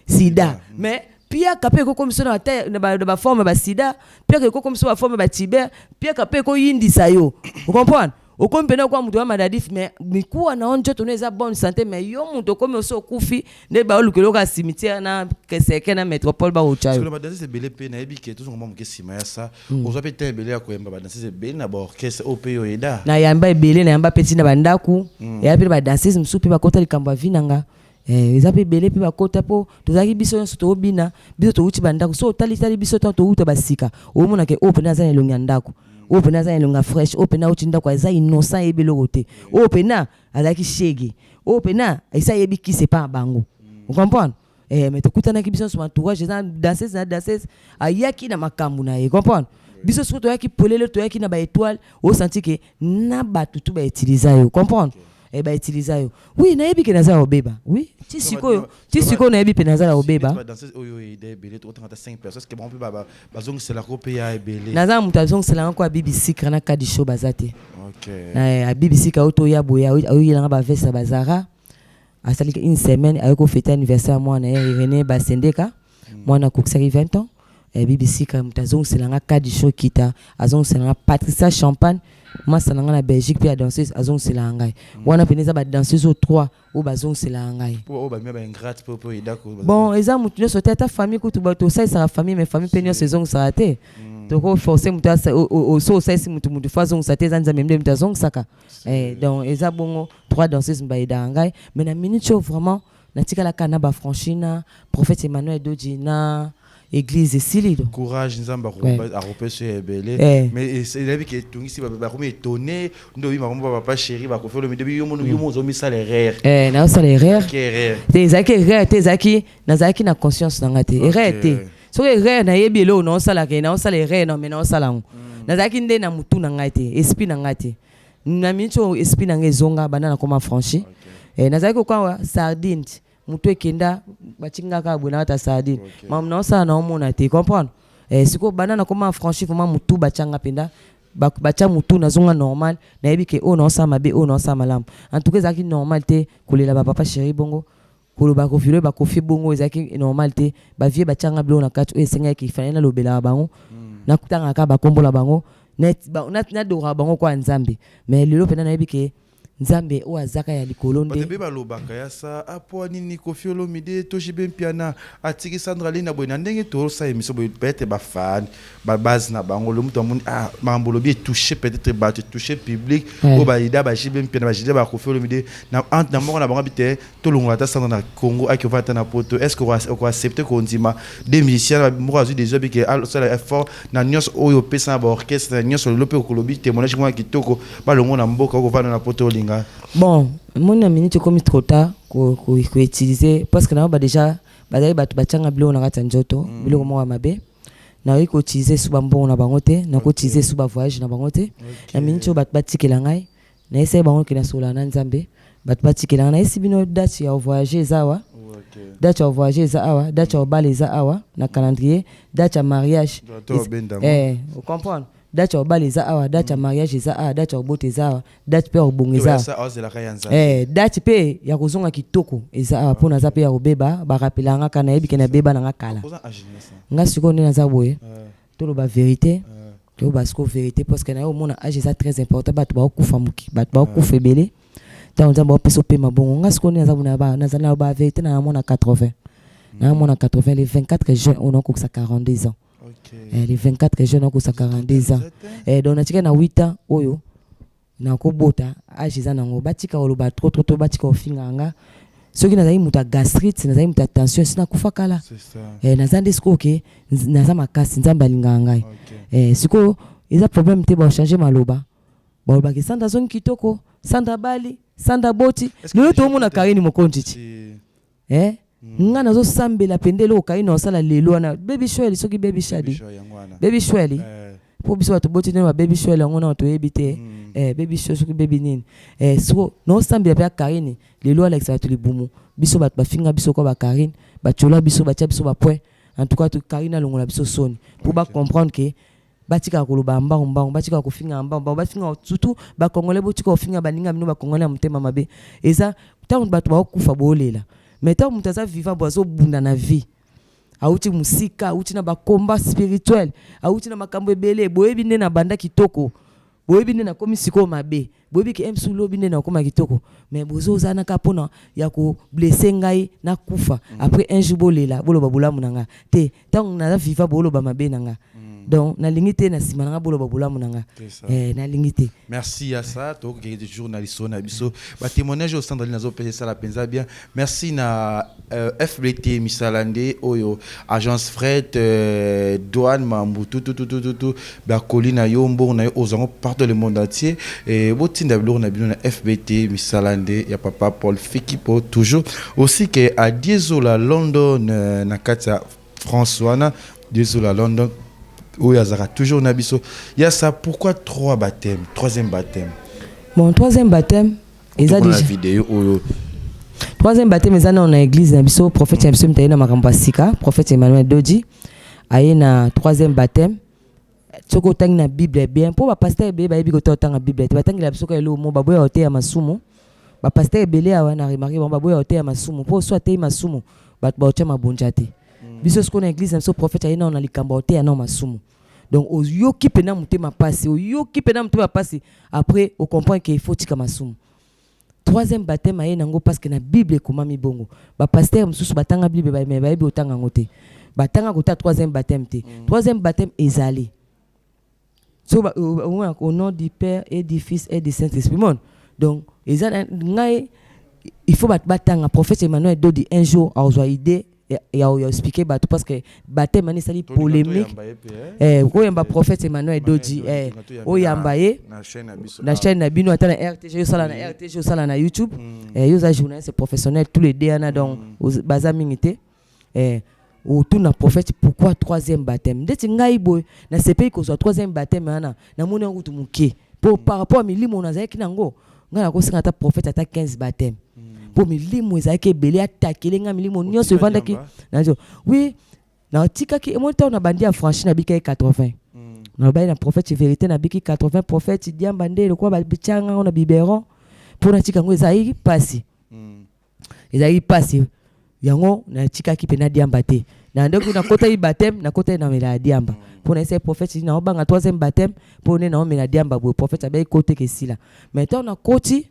sida mais pia kapé ko comme ça na ba forme ba sida pia ko comme ça ba forme ba tiber pia kapé ko yindisa yo vous comprenez au comme pena kwa mutu wa maladif mais mikuwa na onjo to neza bonne santé mais yo mutu comme so kufi ne ba olukelo ka cimetière na keseke na métropole ba ochayo parce que ba danser c'est belé pe na ebi ke tout son moment ke sima ya ça ozo pe te belé akoyemba ba danser c'est belé na ba orchestre au pays oeda na yamba belé na yamba petit na bandaku ya pe ba danser msupi ba kota likamba vinanga eza pe belé pe ba kota po tozaki biso nyonso to bina biso to uti bandaku so tali biso to uta basika o mona ke open na za elonga ndaku open na za elonga fresh open na uti ndaku za innocent ebelo roté open na azaki shege open na isa yebi ki c'est pas bango vous comprenez mais to kutana ki biso so entourage za danseuse ayaki na makambu na ye comprendre biso so to yaki polele to yaki na ba étoile o senti que na batutu ba utiliser yo comprendre ba utiliser yo oui na yebi ke naza obeba oui ti siko na yebi pe naza obeba danseuse oyo ide belé to tanga 5 personnes que bon pe ba zong c'est la copie ya belé naza muta zong c'est la ko BBC kana kadi show bazate OK na BBC ka auto ya boya oyo na ba vesa bazara asali une semaine ayoko fêter anniversaire moi na René Basendeka moi na kuksari 20 ans BBC ka muta zong c'est la kadi show kita azong c'est la Patricia Champagne moi ça na Belgique puis la danseuse azong c'est la ngai wana peneza ba danseuse au 3 ou bazong c'est la ngai o ba meba ingrate po idako bon eza mutu no sote ta famille ko to ba to ça sera famille mais famille penyo saison ça raté donc forcer mutu au so ça si mutu façon ça te zanza même mutu zong saka donc eza bongo 3 danseuses mbaida ngai mais na minute vraiment na tikala kana ba franchina prophète Emmanuel Dodina église silido courage nzamba a repêché belé mais c'est là que tout ici ba comme étonné ndo bi makomba papa chéri ba ko faire le début yo mo zo mi salaire na salaire te zaki na zaki na conscience na ngate te so erreur na yebi lo na sala ke na sala erreur no mais na sala na zaki nde na mutu na ngate esprit na ngate na mincho esprit na ngezonga banana koma franchi na zaki ko kwa sardine mutu ekenda bachingaka bwana ata sardine mam na sala na omona te comprendre siko banana koma franchi vraiment mutu bachanga penda bacha mutu na zonga normal na yebi ke o na sa mabe o na sa malam en tout cas zaki normal te kolela ba papa chéri bongo kolo ba kofilo ba kofi bongo zaki normal te ba vie bachanga blo na katu esenga ki fana na lobela bango na kutanga ka ba kombola bango net ba na dora bango kwa nzambe mais lelo pena na yebi ke nzambe o azaka ya likolonde batebe balobaka ya sa apo nini Koffi Olomide to jibe mpiana atiki Sandra Lina boyna ndenge to sa émission boy peut-être ba fan ba base na bango le mutu amoni mambolo bi toucher peut-être ba toucher public o ba ida ba jibe mpiana ba jibe ba Koffi Olomide na entre na moko na bango bité to longa ta Sandra na Congo aki vata na poto est-ce que on accepter ko ndima des musiciens mo azu des obi que al ça effort na nyos oyo pesa ba orchestre nyos le lope ko lobi témoignage mo kitoko ba longo na mboka ko vana na poto linga. Bon, mon ami tu comme trop tard ko utiliser parce que na ba déjà bazali batu bachanga bilo na kata njoto bilo mo wa mabe na ko utiliser suba mbongo na bangote na ko utiliser suba voyage na bangote na mincho batu batikela ngai na ese bango kina sola na nzambe batu batikela na esi bino date ya voyager zawa date ya voyager zawa date ya bal za awa na calendrier date ya mariage vous comprenez date ya bal eza awa, date ya mariage eza awa, date ya bote eza awa, date pe ya bongo eza awa. Date pe ya kozonga kitoko eza awa pona za pe ya kobeba ba rappelanga kana yebi ke na beba na nga kala. Nga siko nena za boye. Tolo ba vérité. Tolo ba sko vérité parce que na yo mona âge eza très important ba to ba kufa muki, ba to ba kufa belé. Ta on za ba peso pe mabongo. Nga siko nena za bona ba na za na ba vérité na mona 80. Na mona 80 les 24 juin on a ko sa 42 ans. Les 24 jeunes ont 42 ans. Donc, on a 8 ans. Oyo, na ko bota, âge za nango batika oloba trop batika ofinganga. Ceux qui n'ont pas gastrite, n'ont pas tension, c'est na kufa kala. C'est ça. Na zande sko ke, na za makasi nzamba linganga. Siko, ils a problème te ba changer maloba. Ba oloba ke sanda zone kitoko, sanda bali, sanda boti. Le to mona karini mokonjiti. Nga nazo sambela pendelo okayi na osala lelo na baby shweli soki baby shadi baby shweli po biso bato boti na baby shweli ngona to ebite baby shweli soki baby nini so no sambela pe Karine lelo Alex bato libumu biso bato bafinga biso ko ba Karine bachola biso batia biso ba point en tout cas to Karine longola biso soni pour ba comprendre que batika koloba mbamba batika kofinga mbamba bafinga surtout ba congolais botika kofinga baninga bino ba congolais mutema mabe eza tant bato ba kufa bolela. Mais tant que tu vivant boiseau bunda na vie auti musika auti na ba combat spirituel auti na makambo ebele boyebi nde na banda kitoko boyebi nde na komi siko mabe boyebi ke emsulo binde na koma kitoko mais bozo zana ka pona ya ko blesser ngai na kufa après un jour bolela boloba bolamu nanga te tant na vivant boloba mabe nanga. Donc na lingité na simana bolo babula munanga na lingité. Merci à ça to que des journalistes na biso ba témoignage au centre nazo pese ça la penza bien. Merci na FBT Misalande oyo agence fret douane mambu tout ba colina yombo na ozango partout le monde entier et botinda blo na bino na FBT Misalande ya papa Paul Fikipo toujours aussi que à Diezola London na katia François na Diezola London. Oui, Azara, toujours Nabiso. Il y a ça, pourquoi 3 baptêmes, 3e baptême? Mon 3e baptême, ils ont déjà. Vidéo. 3e baptême, ils ont dans l'église Nabiso, prophète Nabiso, Mtaïna Makambasika, prophète Emmanuel Doji. Aïe na 3e baptême. Toko tang na Bible bien. Pour ba pasteur be ba yebi ko tang na Bible. Te batang la biso ka elo mo ba boya ote ya masumu. Ba pasteur belé awa na remarqué ba boya ote ya masumu. Pour soit te masumu, ba ote ma bonjate. Biso ce qu'on a église so prophète ayina on a likamba ote ya na masumu. Donc au yoki pena mutema passer, au yoki pena mutema passer. Après on comprend qu'il faut tika masumu. 3e baptême ayina ngo parce que na Bible koma mi bongo. Ba pasteur msusu batanga Bible ba me ba yebi otanga ngote. Batanga kota 3e baptême te. 3e baptême ezali. So au nom du Père et du Fils et du Saint-Esprit. Donc il faut batanga prophète Emmanuel Dodi un jour a ozo idée et a expliqué bato parce que baptême ani sali polémique oyamba prophète Emmanuel Dodi oyambaye na chaîne na bino ata na RTG yo sala na RTG yo sala na YouTube yo za journaliste professionnel tous les DNA donc baza mingité autour na prophète pourquoi 3e baptême ndeti ngai boy na CPI ko so 3e baptême ana na moni ngutu muke pour par rapport à milimo na zaki nango ngana ko singa ta prophète ata 15 baptême pour milimo ezaki belé attaquer nga milimo nyonso vandaki nazo oui na tika ki monta na bandi a franchi na bika 80 na ba na prophète vérité na biki 80 prophète diamba ndelo ko ba bichanga na biberon pour na tika ngo ezaki passi ezaki passi yango na tika ki pena diamba te na ndeko na kota yi baptême na kota na mela diamba pour na ese prophète na obanga 3e baptême pour na mela diamba bo prophète abai côté ke sila maintenant na koti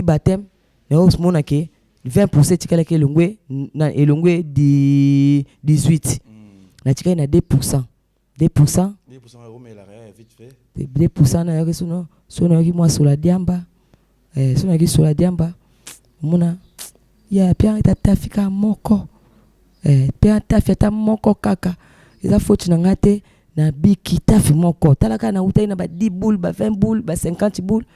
baptême na osmona ke 20% tikala ke longwe na elongwe di 18 na tikala na 2% vite fait 2% na yake sono yake mwa sur la diamba sono yake sur la diamba mona ya pia itafika moko pia tafika moko kaka eza faute na ngate na biki tafi moko talaka na utai na ba 10 boules ba 20 boules ba 50 boules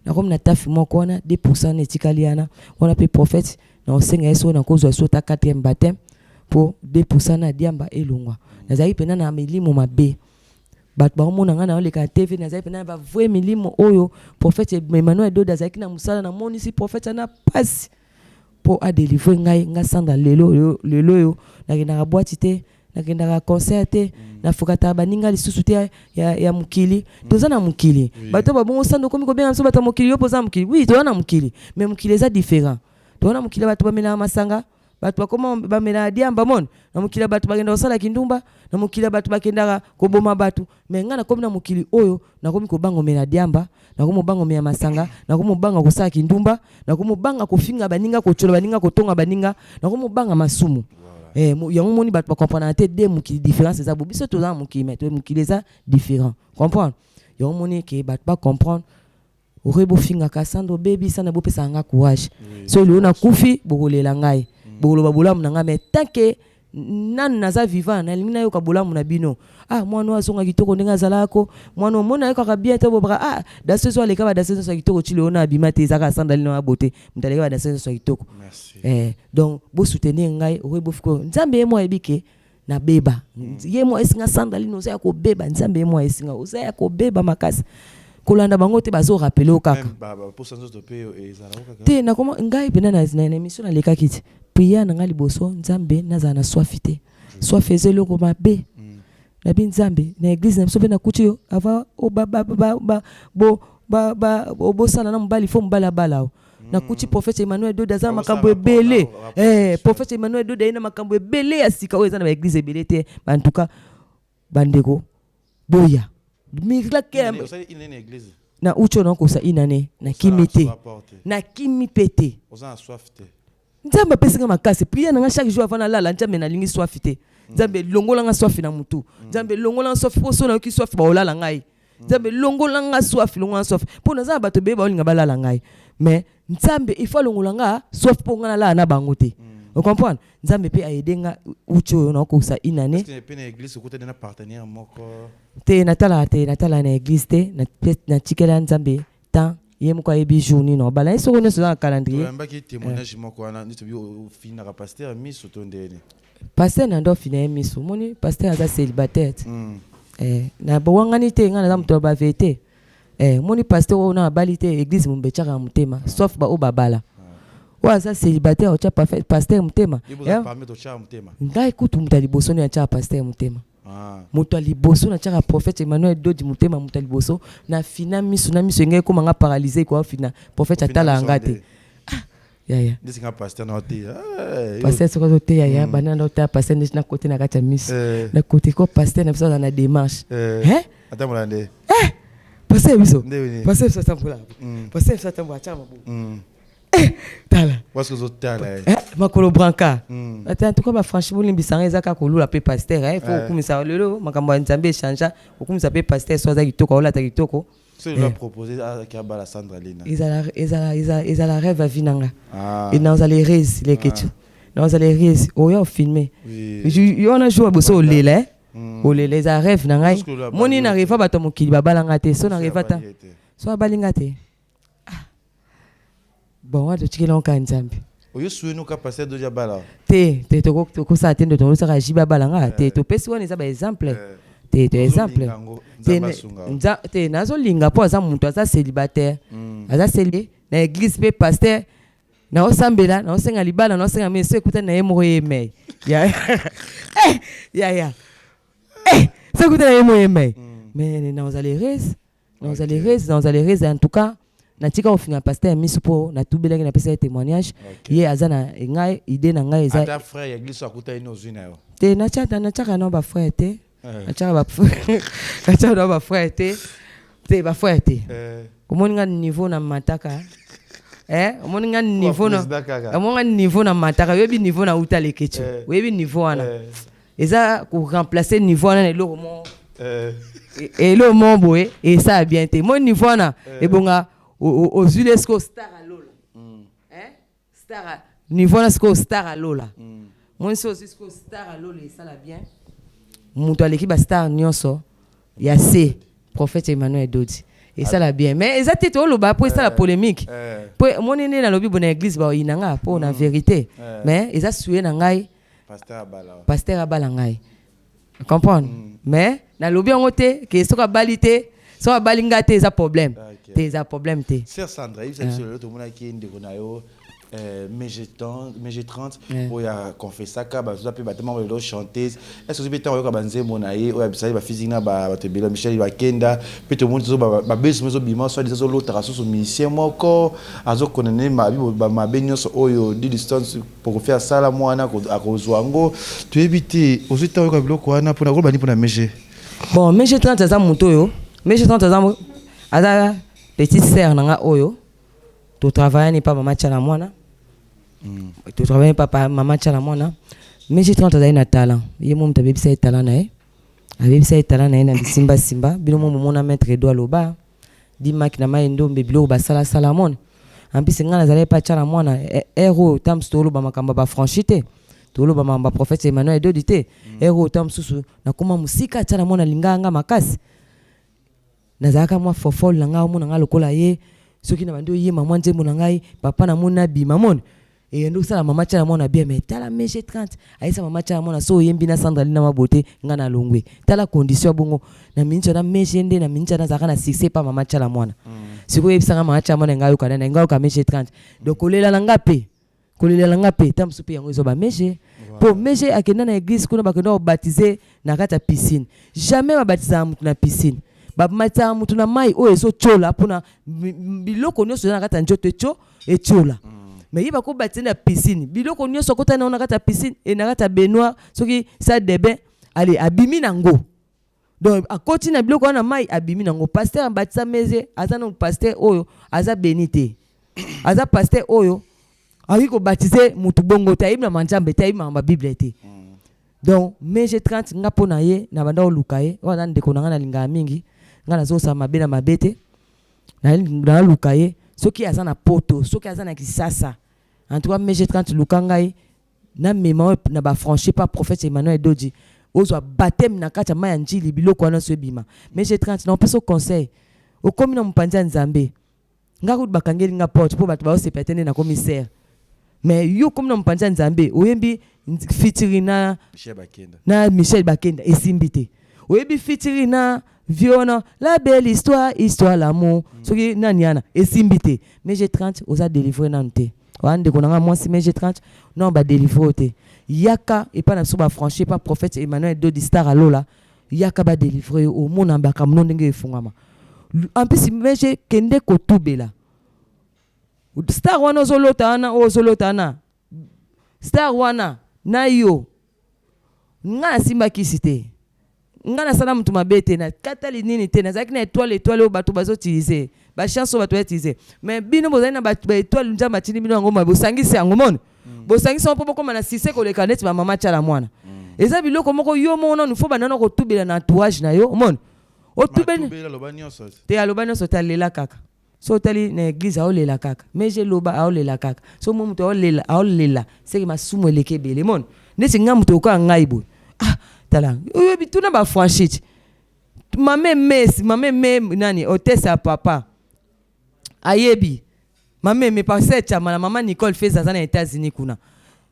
na comme na tafi moko wana 2% netikaliana wana pe prophète na osenga eso na kozo eso ta 4e baptême pour 2% na diamba elongwa na zai pena na milimo mabe bat ba mona ngana ole ka TV na zai pena ba vrai milimo oyo prophète Emmanuel Doda zaki na musala na moni si prophète na passe pour a délivrer ngai nga sanda lelo yo na boîte te nakendaka concert te nafukata baninga lisusu te ya mokili toza na mokili bato babongo sando komi kobenga biso bato ya mokili yo poza na mokili oui toza na mokili mais mokili eza différent toza na mokili bato bamelaka masanga bato bakoma bamelaka diamba mona na mokili bato bakenda kosala kindumba na mokili bato bakendaka koboma bato mais nga nakomi na mokili oyo nakomi kobanga omela diamba nakomi obanga omela masanga nakomi obanga kosala kindumba nakomi obanga kofinga baninga kochola baninga kotonga baninga nakomi obanga masumu yango moni bato bakomprendre te de mokili différence eza bo biso toza na mokili mais mokili eza différent comprendre yango moni ke bato bakomprendre okoki bofingaka sando bebi sana bopesaka nga courage so lelo nakufi bokolela ngai bokoloba bolamu na ngai mais tant que nanu naza vivant nalingi nayoka bolamu na bino mwana oyo azonga kitoko ndenge azalako mwana omona ayokaka bien te bobaka dase so aleka badase nyonso ya kitoko ti lelo na abima te ezaka asandali na babote moto aleka badase nyonso ya kitoko donc bosoutenir ngai okoki bofiko nzambe ye mwa ayebi ke nabeba ye mwa esinga sandali na oza ya kobeba nzambe ye mwa esinga oza ya kobeba makasi kolanda bango te bazorapele o kaka te nakoma ngai pena na émission nalekaki ti priya na ngai liboso nzambe nazala na swafi te swafi eza eloko mabe nabi nzambe na église na biso mpe nakuti yo ava obosala na mobali fo mobali abala o nakuti prophète Emmanuel Doda aza na makambo ebele prophète Emmanuel Doda ye na makambo ebele ya sika oyo eza na baeglise ebele te bantuka bandeko boya na ucho na kosa inane na kimite na kimipete nzambe pesinga makasi priya na chaque jour avant la nzambe na lingi swafi te nzambe longola nga swafi na mutu nzambe longola nga swafi poso na ki swafi ba olala ngai nzambe longola nga swafi po na za bato be ba olinga balala ngai mais nzambe il faut longola nga swafi po nga na la na bango te vous comprenez nzambe pe ayedenga ucho na kosa inane est-ce que pe na église ko te na partenaire moko te natala na église te na tikela nzambe tant ye moko ayebi journée no bala eso kono na calendrier ba ki témoignage moko na nito bi fina ka pasteur miso to ndene pasteur na ndo fina miso moni pasteur aza célibataire na bowangani te nga na muto ba vete moni pasteur ona bali te église mumbechaka mutema sauf ba obabala aza célibataire ocha pasteur mutema ngai kutu muta liboso ni acha pasteur mutema moto liboso na tchaka prophète Emmanuel Dodi mutema moto liboso na fina miso na miso ngeke koma nga paralysé ko fina prophète atala ngate yaya ndisinga pasteur na te pasteur soko te yaya bana ndo ta pasteur na côté na kata miso na côté ko pasteur na biso na démarche ata molande pasteur biso pasteur ça tambola pasteur ça tambola chama bu tala wasko zo tala makolo branca ata en tout cas franchement limbisanga ezaka kolula pe pasteur faut kumisa lelo makambo nzambe changer okumisa pe pasteur so za kitoko ola ta kitoko so il va proposer à Kabala Sandra Lina ils la rêve à vinanga et dans les res les ketu dans les res oyo filmer on a joué boso lele olele za rêve nanga moni na rêve ba to mokili babalanga te so na rêve ta so balinga te bon wa to tikela onka nzambe oyo sueno ka passer do jabala te to sa atendo to sa jiba balanga te to pesi woni za ba exemple te exemple te nazo linga po za muntu aza célibataire aza célibataire na église pe pasteur na osambela na osenga libala na osenga meso ekuta na yemo yeme ya c'est ekuta na yemo yeme mais na ozale res en tout cas na tika ofinga pasteur miso po na tubelaki na pesa témoignage ye azana ngai idée na ngai eza ata frère ya église akuta ino zina yo te na chaka no ba frère te na chaka no ba frère te ba frère te omoninga niveau na mataka omoninga niveau na mataka yebi niveau na uta lekecho yebi niveau wana eza ko remplacer niveau wana eloko mo elo mo boye et ça bien te mon niveau wana ebonga aux UNESCO star à Lola. Star niveau na star à Lola. Moi c'est aussi star à Lola et ça la bien. Muto l'équipe star nyonso ya C prophète Emmanuel Dodi. Et ça la bien. Mais exactement tout le bas pour ça la polémique. Pour mon né na lobi bonne église ba inanga pour na vérité. Mais ils a sué na ngai pasteur abala ngai. Comprendre? Mais na lobi ngote que soka balité so balinga te za problème te za problème te Sœur Sandra il s'est sur le tout monde qui ndeko na yo MG30 oya confessaka bazuza pe batema ba chanteuse est-ce que peut-être oyoka banzembo na ye oya bisali ba physique na ba tebela Michel Bakenda pe to monde zo ba besoin zo bima so des zo l'autre so musicien moko azo konene ma benyoso oyo di distance pour faire ça la mwana a kozwango tu éviter ozita oyoka biloko wana pour na ko bani pour na MG. Bon, MG30 aza moto yo. MG30 aza petite sœur nanga oyo. Tu travailles ni pas maman tchala mwana. Tu travailles pas maman tchala mwana. MG30 aza na talent. Ye mom tabebi sa talent na ye. Abebi sa talent na ye na simba. Bino mom mona mettre doigt loba. Di mak na mai ndo mbebilo ba sala salamon. En plus ngana zale pa tchala mwana. Héros tam stolo ba makamba ba franchité. Tolo ba mamba prophète Emmanuel Dodité. Héros tam susu na kuma musika tchala mwana linganga makasi. Nazaka mwa fofol langa mona nga lokola ye. Soki na bando ye maman nzembo na ngai papa na mona bi mamon et ndo sala mama tchala mona bien mais tala MG30 aisa mama tchala mona so yembi na Sandra Lina mabote nga na longwe tala condition bongo na mincha na MG na mincha na zaka na succès pa mama tchala mona siko yebisanga mama tchala mona ngayo kana ngayo ka MG30 donc kolela langa pe tam supe yango zo ba MG po MG akenda na église kuna bakenda baptiser na kata piscine jamais ba baptiser mutu na piscine babamata mutu na mai oyo ezo chola pona biloko nyonso na kata njoto echola mais yiba ko batina na piscine biloko nyonso kota na kata piscine e na kata baignoire soki sa debe allez abimi nango donc akoti na biloko na mai abimi nango pasteur batisa meze aza no pasteur oyo aza benité aza pasteur oyo ayi ko baptiser mutu bongo tayi na manjambe tayi ma bible te donc MG30 nga pona ye na banda oluka ye wana ndeko na ngana linga mingi ngana zo sa mabe na mabete na luka ye soki aza na poto soki aza na kisasa en tout cas MG30 luka ngai na mema na ba franchi pas prophète Emmanuel Dodji ozo baptême na kata maya njili biloko wana so bima MG30 na peso conseil o komi na mpanza nzambe nga ku bakangeli nga porte po bato ba se petene na commissaire mais yo komi na mpanza nzambe oyembi featuring na Michel Bakenda esimbite oyebi featuring na Viona la belle histoire l'amour soki nani ana esimbite MG30 oza délivrer nante wande konanga moi si MG30 non ba délivrer te yaka et pas na so ba franchi pas prophète Emmanuel Dodi star alola yaka ba délivrer au mona mbaka mno ndenge efungama en plus MG kende ko tubela star wana ozolota na star wana na yo nga simba kisite nga na sala mutu mabete na katali nini te na zaki na étoile o bato bazo utiliser ba chance bato utiliser mais bino bozali na ba étoile njamba tini bino ngo mabo sangisi yango mon bo sangisi on peut na sise ko le kaneti ba mama tchala mwana eza biloko moko yo mona nous faut banana ko tubela na entourage na yo mon o tubela lobanyoso te alobanyoso talela kaka so tali na église a olela kaka mais je loba a olela kaka so mo mutu olela c'est que masumo eleke bele mon nesi nga mutu ko ngaibo tala oyebi tuna ba franchite mame nani hôtesse à papa ayebi mame pasteur chama na mama Nicole Feza na États-Unis kuna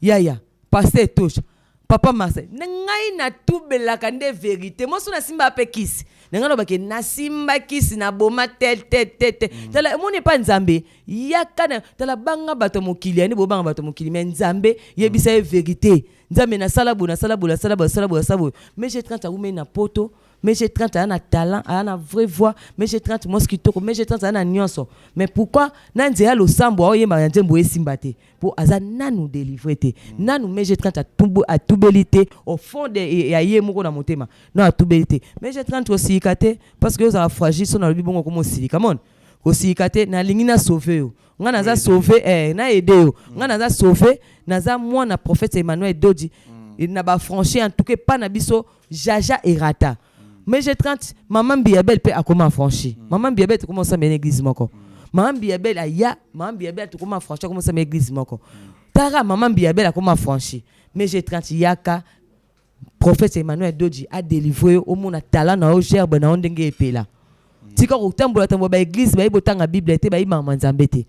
yaya pasteur touche papa Marcel ngai na tubelaka nde vérité moso na simba pe kisi ngano bake na simba kisi na boma tete tala moni pa nzambe yakana tala banga bato mokili ani bobanga bato mokili mais nzambe yebisa vérité nzambe na salabu mais j'ai 30 à na poto mais j'ai 30 à na talent à na vraie voix mais j'ai 30 mosquito mais j'ai 30 à na nyonso mais pourquoi nanze ya lo sambo oyemba nzembo esimba te pour azana nous délivrer te nanu mais j'ai 30 à tubelité au fond de ya yemoko na motema non à tubelité mais j'ai 30 aussi kate parce que ça fragile son na libongo comme aussi come on aussi kate na lingina sauver yo nga naza sauver na aider yo nga naza sauver naza moi na prophète Emmanuel Dodji il n'a pas franchi en tout cas pas na biso jaja erata mais j'ai 30 maman biabel pe a comment franchi maman biabel tu commence à mener église moko maman biabel aya maman biabel tu comment franchi commence à mener église moko tara maman biabel a comment franchi mais j'ai 30 yaka prophète Emmanuel Dodji a délivré au monde talent na gerbe na ndenge epela tika ko tambola ba église ba ibotanga bible te ba imama nzambe te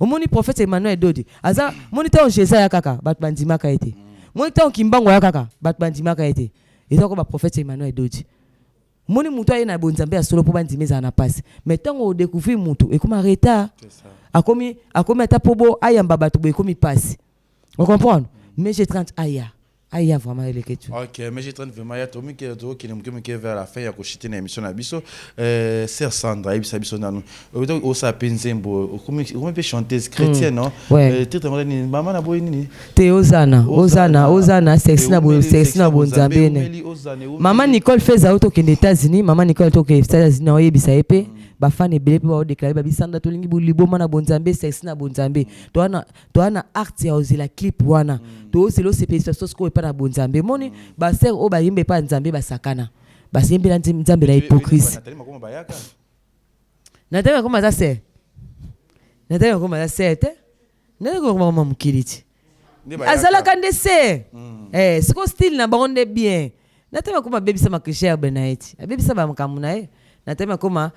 omoni prophète Emmanuel Dodji aza monita on Jésus ya kaka bat bandima ka ete monita on kimbango ya kaka bat bandima ka ete ezako ba prophète Emmanuel Dodji moni mutu aye na bonzambe ya solo po bandimi za na passe mais tango o découvrir mutu et comme retard akomi ata pobo ayamba bato bo ekomi passe on comprend mais j'ai 30 aya vraiment les questions. OK, mais j'ai 30 vraiment ya to mi ke to ki ne ke vers la fin ya ko chiter na émission na biso Sœur Sandra ibisa biso nanu o sa penzembo comme peut chanteuse chrétienne non titre ngoni mama na boy nini te ozana sexy na bonzambe ne maman Nicole feza auto ke États-Unis maman Nicole to ke États-Unis na oyebisa epe ba fan ebele pe ba déclarer ba bisanda to lingi boliboma na bonzambe sexy na bonzambe to ana art ya ozela clip wana to selo CP sos ko pa na bonzambe moni ba ser o ba yimbe pa nzambe ba sakana ba simbe la nzambe la hypocrisie nataka koma za ser te nataka koma mama mukiliti azala kande se siko style na bonde bien nataka koma baby sama kisher benaiti baby sama makamuna nataka koma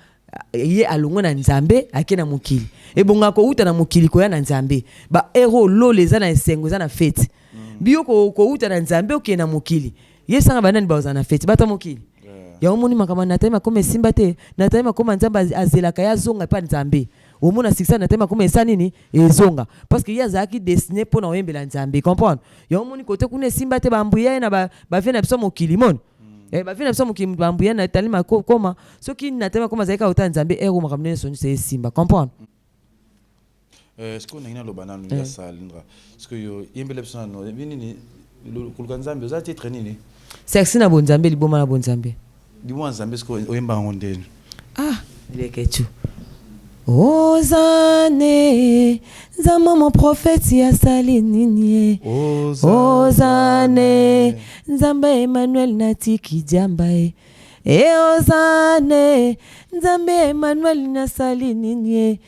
ye alongo na nzambe akena mukili ebonga ko uta na mukili ko ya na nzambe ba ero lo leza na esengo za na fete bio ko uta na nzambe okena mukili ye sanga banani ba na fete bata mukili ya omoni makama na tema koma simba te na tema koma nzamba azelaka ya zonga pa nzambe omona sikisa na tema koma esa nini ezonga parce que ya zaki destiné pour na oyembela nzambe comprendre ya omoni kote kuna simba te bambuya na ba vena biso mukili mon ba vina biso mukili bambuya na talima koma soki na tema koma zaika uta nzambe ero makamne sonyu se simba comprendre est-ce qu'on a une lobana nous ya salindra est-ce que yo yembele biso na no nini kuluka nzambe za titre nini sexy na bonzambe liboma na bonzambe liboma nzambe est-ce que oyemba ngondeni lekechu Ozane Zama mon prophète ya sali nini Ozane Nzamba Emmanuel natiki jamba Ozane Nzamba Emmanuel na sali nini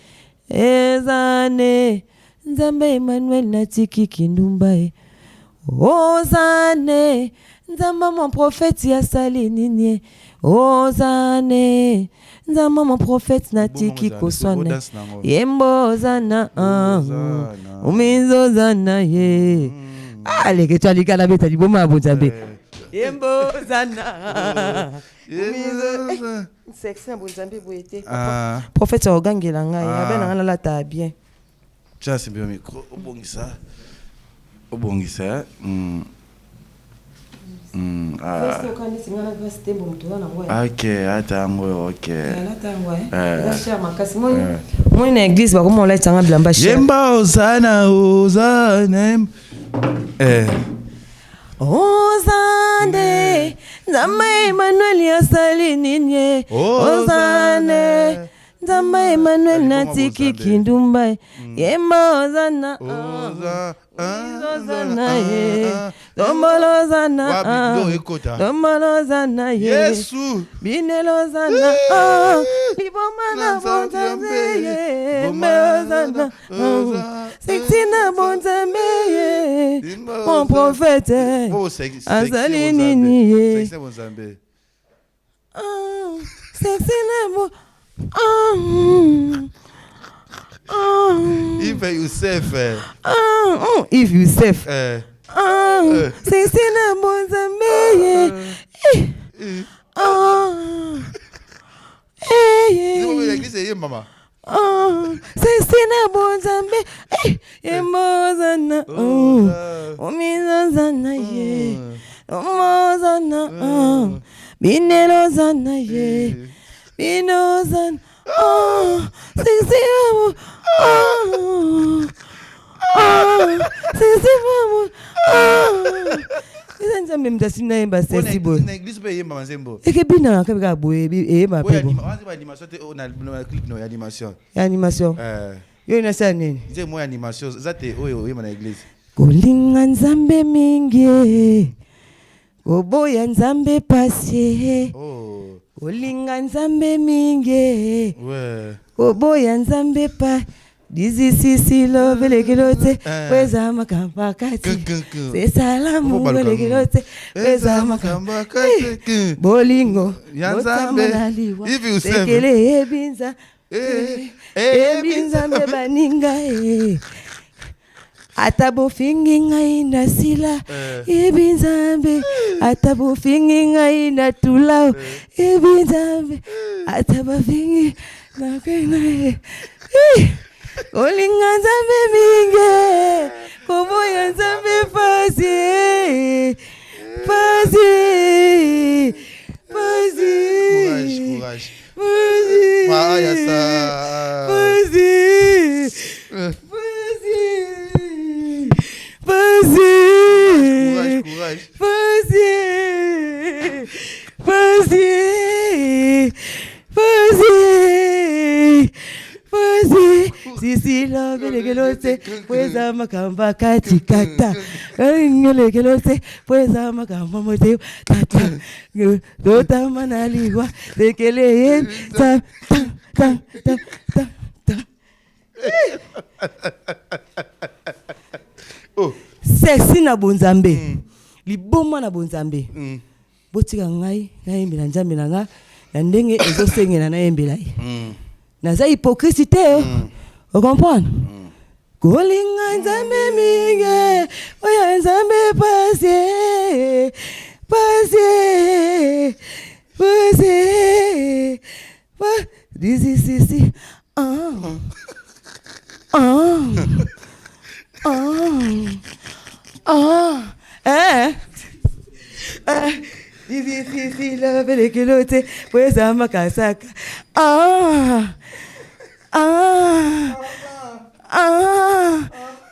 Ozane Nzamba Emmanuel natiki kindumba Ozane Nzamba mon prophète ya sali nini Ozane Nzamba mon prophète natiki kosone yembo zana umizo zana ye allez tu alika la beta liboma abonzambe yembo zana umizo sexy abonzambe boyete prophète ogangela ngai abena ngala la ta bien tiens c'est bien micro obongisa Ok, attends, ok. Moi na église ba comment la tanga blamba cher. Yemba Osana Osanem. Ozane, Nzamba Emmanuel ya sali nini. Ozane, Nzamba Emmanuel natiki kindumba. Yemba Ozana. Ozana ye. Domolozana. Domolozana ye. Yesu. Binelozana. Liboma na bonzambe ye. Meozana. Sexina bonzambe ye. Mon prophète. Azali nini ye. Sexina bonzambe. Sexina bon. Yves Youssef. Yves Youssef. Sexina bonzambe ye. Sexina bonzambe. Emozana. Omizana ye. Omozana. Binelozana ye. Binozana. Sexina. Nzambe mtasina yemba sexy boy. Na église pe yemba manzembo. Ekebina kabika boy yemba pe. Animation te on a clip no animation. Animation. Yo ina sana nini? Nze mo animation zate oyo yemba na église. Kolinga nzambe mingi. Oboya nzambe pasie. Kolinga nzambe mingi. Oboya nzambe pa. Dizisi love lekilote weza makamba kati se salamu lekilote weza makamba kati bolingo yanzambe hivi useme ebinza ebinza mebaninga Atabo fingi ngai na sila ibinzambe atabo fingi ngai na tula ibinzambe atabo fingi na kena olinga nzambe minge komo ya nzambe fasi Courage. Vas-y. Sisi love legelose pweza makamba katikata legelose pweza makamba mote tata dota manaliwa lekele ta ta ta ta ta. Oh sexy na bonzambe liboma na bonzambe botika ngai yembela nzambe na nga na ndenge ezosengela na yembela naza hypocrisie vous comprenez? Kolinga nzambe minge oya nzambe passé disi disi la belle kelote pweza makasaka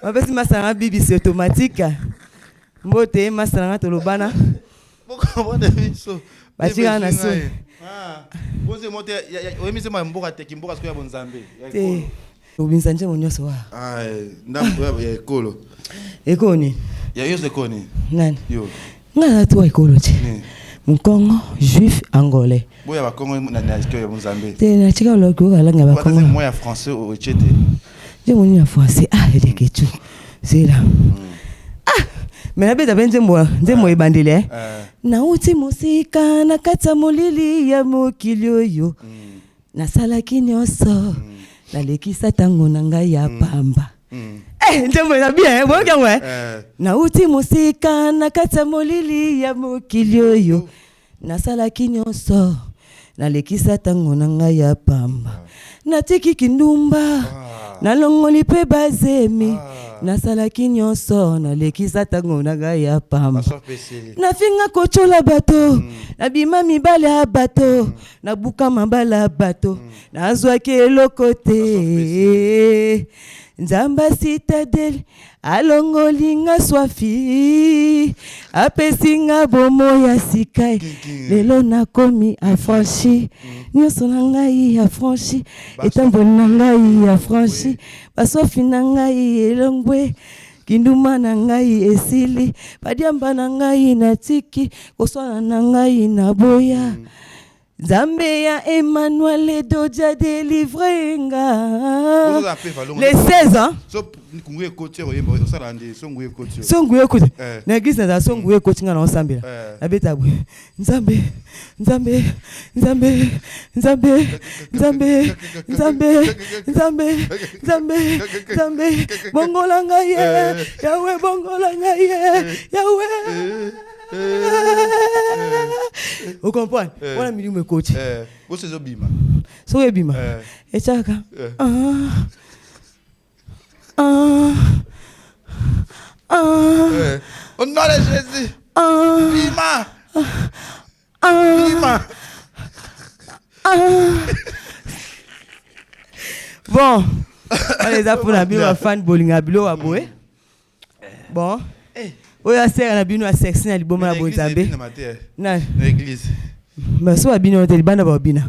mapesi masanga bibisi automatique mbote masanga tolobana batika na so boze mote oyemise ma mboka teki mboka siko ya bonzambe obinza nje monyoso wa ndambo ya ekolo ekoni ya yo sekoni nani yo ngala tu ekolo ti Mukongo juif angolais boya ba Congo na siko ya bonzambe te na chika loko kalanga ba Congo moi ya français au chete je moni ya français ele ketu c'est là mais la bête benze mo ebandele na uti musika na kata molili ya mokili oyo na salaki nyonso na lekisa tango na ngai ya pamba ndemo na bien bon kangwe na uti musika na kata molili ya mokili oyo na salaki nyonso na lekisa tango na ngai ya pamba natiki kindumba na longoli pe bazemi na salaki nyonso na lekisa tango na ngai ya pamba na finga kochola bato na bima mibale ya bato na buka mabala ya bato na azwaki eloko te nzamba citadel alongolinga swafi apesinga bomo ya sika lelo nakomi afranchi nyonso na ngai afranchi etamboli na ngai afranchi baswafi na ngai elongwe kinduma na ngai esili badiamba na ngai natiki koswana na ngai na boya Nzambe ya Emmanuel Doja délivrenga. Les 16 ans. Songuye côté oyemba osalande songuye côté. Songuye côté. Na église na songuye côté ngana osambela. Abeta bwe. Nzambe Nzambe Nzambe Nzambe Nzambe Nzambe Nzambe Nzambe Nzambe bongolanga ye Yahweh bongolanga ye Yahweh. Vous comprenez? Voilà milieu me coach. Vous c'est bima. So bima. Et chaka. Au nom de Jésus. Bima. Bima. Bon. Allez za pour la bima fan bowling abilo aboé. Bon. Oya sera na bino a sexe na liboma na bonzambe. Na l'église. Mais so abino te libanda ba bina.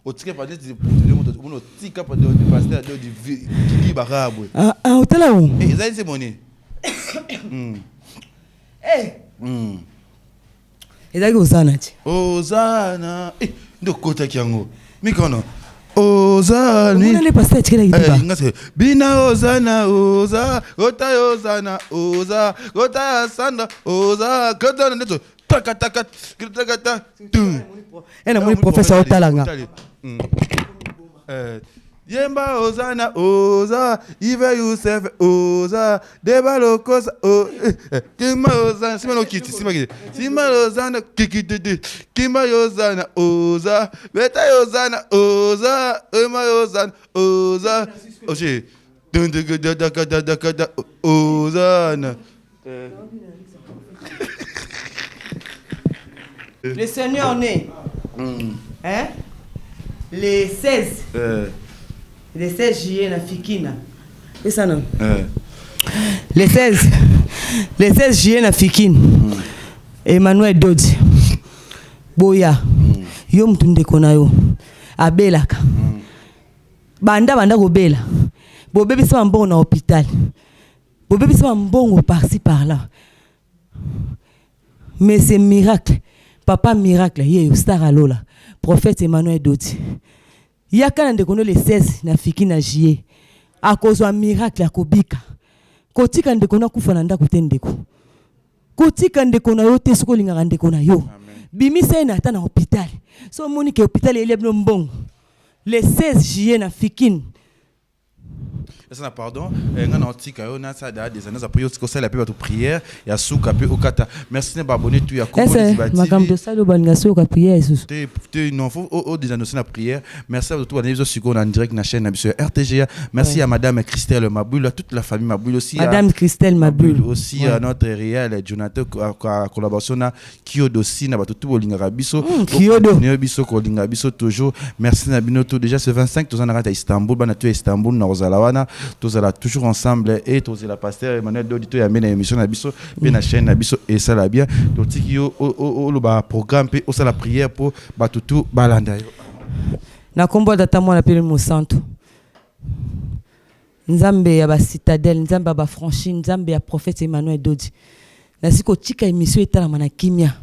O tika pa dete o tika pa de pasteur de di barabwe. Otala où? Ezali c'est moni. Ezali ozana ti. Ozana. Ndo kota kiango. Mikono. Ozana. On les pasteur tikela idiba. Ngase bina ozana oza gota ozana oza gota sanda oza gota ndeto taka taka taka. Ena moni professeur Otalanga. Yemba Ozana Oza, Ive Youssef Oza, Deba Lokosa O, Kima Ozana, Simano Kiti, Sima Ozana Kiki, Kima Ozana Oza, Beta Ozana Oza, Ema Ozana Oza, Oje, Ozana. Le Seigneur né. Hein? Les 16. Les 16 juillet na Fikina. C'est ça non? Les 16 juillet na Fikine. Emmanuel Dodi. Boya. Yo mtunde kona yo. Abelaka. Banda ko bela. Bo bébé ça mbongo na hôpital. Bo bébé ça mbongo par-ci par-là. Mais c'est miracle. Papa miracle, yé star alola. Prophète Emmanuel Dodi. Yaka na kono les 16 na fiki na jié. A cause d'un miracle à kobika. Kotika ndeko na kufa na ndako tendeko. Kotika ndeko na yo te soko linga ndeko na yo. Bimisa na ata na hôpital. So moni ke hôpital ele bino mbongo. Les 16 juillet na Fikine. Ça pardon, on a dit que na ça des années après que ça la paix votre prière ya souka pe okata. Merci de abonner tout ya comme Zibati. Makam de ça le bangaso ka prière sous. Te non faut des annoncer la prière. Merci à tout à nous sur en direct na chaîne sur RTGA. Merci à madame Christelle Mabul, à toute la famille Mabul aussi. Madame Christelle Mabul aussi à notre réel Jonathan collaboration na Kyodo aussi na tout bolinga biso. Kyodo. Ne biso ko linga biso toujours. Merci na binoto déjà ce 25 tous en à Istanbul, bana tu Istanbul na Rozalawana. Tous là toujours ensemble et tous la pasteur Emmanuel Dodito y a mené émission na biso bien na chaîne na biso et ça la bien donc tiki yo le ba programme pe au ça la prière pour batutu balanda yo na kombo data moi appelle mo santo nzambe ya ba citadelle nzambe ba franchi nzambe ya prophète Emmanuel Dodi na siko tika émission etala mana kimia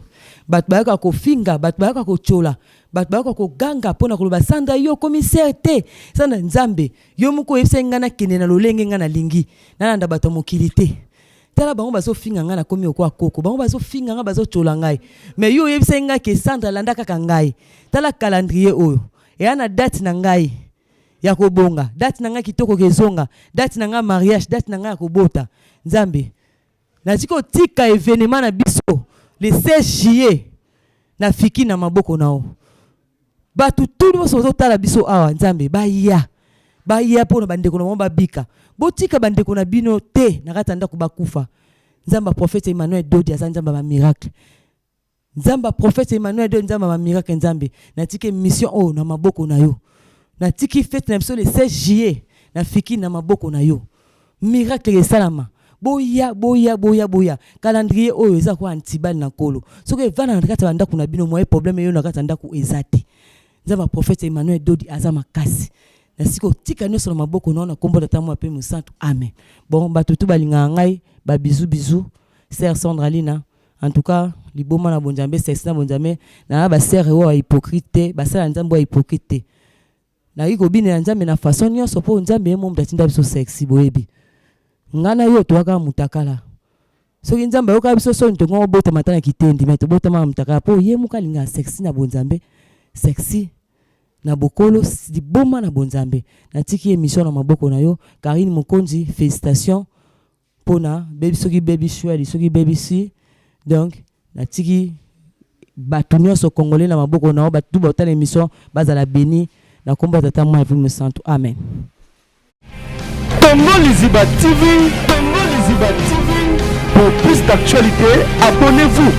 bat ba ko finga bat ba ko chola bat ba ko ganga pona ko ba sanda yo commissaire te sanda nzambe yo muko esenga na kene na lolenge nga na lingi na nda bato mokilité tala bango bazo finga nga na komi okwa koko bango bazo finga nga bazo chola ngai mais yo esenga ke sanda landa kaka ngai tala calendrier oyo e ana date na ngai ya kobonga date na nga kitoko kezonga date na nga mariage date na nga kobota nzambe na siko tika événement na biso les 16 juillet na fiki na maboko nao batu tout le monde tala biso awa nzambe baya pona bandeko na momba bika botika bandeko na bino te na kata ndako bakufa nzamba prophète Emmanuel Dodi azanzamba ba miracle nzamba prophète Emmanuel Dodi nzamba ba miracle nzambe na tike mission o na maboko na yo na tiki fête na biso le 16 juillet na fiki na maboko na yo miracle esalama boya calendrier oyo eza ko antibal na kolo soki vana na kata ndako na bino moye problème yo na kata ndako ezate nzamba prophète Emmanuel Dodi azama kasi na siko tika nyoso na maboko na kombo tata mo pe musantu amen bon batutu balinga ngai ba bisou sœur Sandralina en tout cas liboma na bonjambe sexy na bonjambe na ba sœur wa hypocrite ba sala nzambe wa hypocrite na iko bine na nzambe na façon nyoso po nzambe mo mtatinda biso sexy boyebi ngana yo to aka mutakala soki nzambe yo ka biso so ntongo bota matana kitendi mais to bota ma mutakala po ye mukalinga sexy na bonjambe sexy na bokolo di boma na bonzambe na tiki émission na maboko na yo Karine Mokonzi félicitations pona baby soki baby chouette soki baby si donc na tiki batunyo so congolais na maboko na yo batu ba tala émission bazala béni na komba tata moi me santo amen. Congo Liziba TV pour plus d'actualité abonnez-vous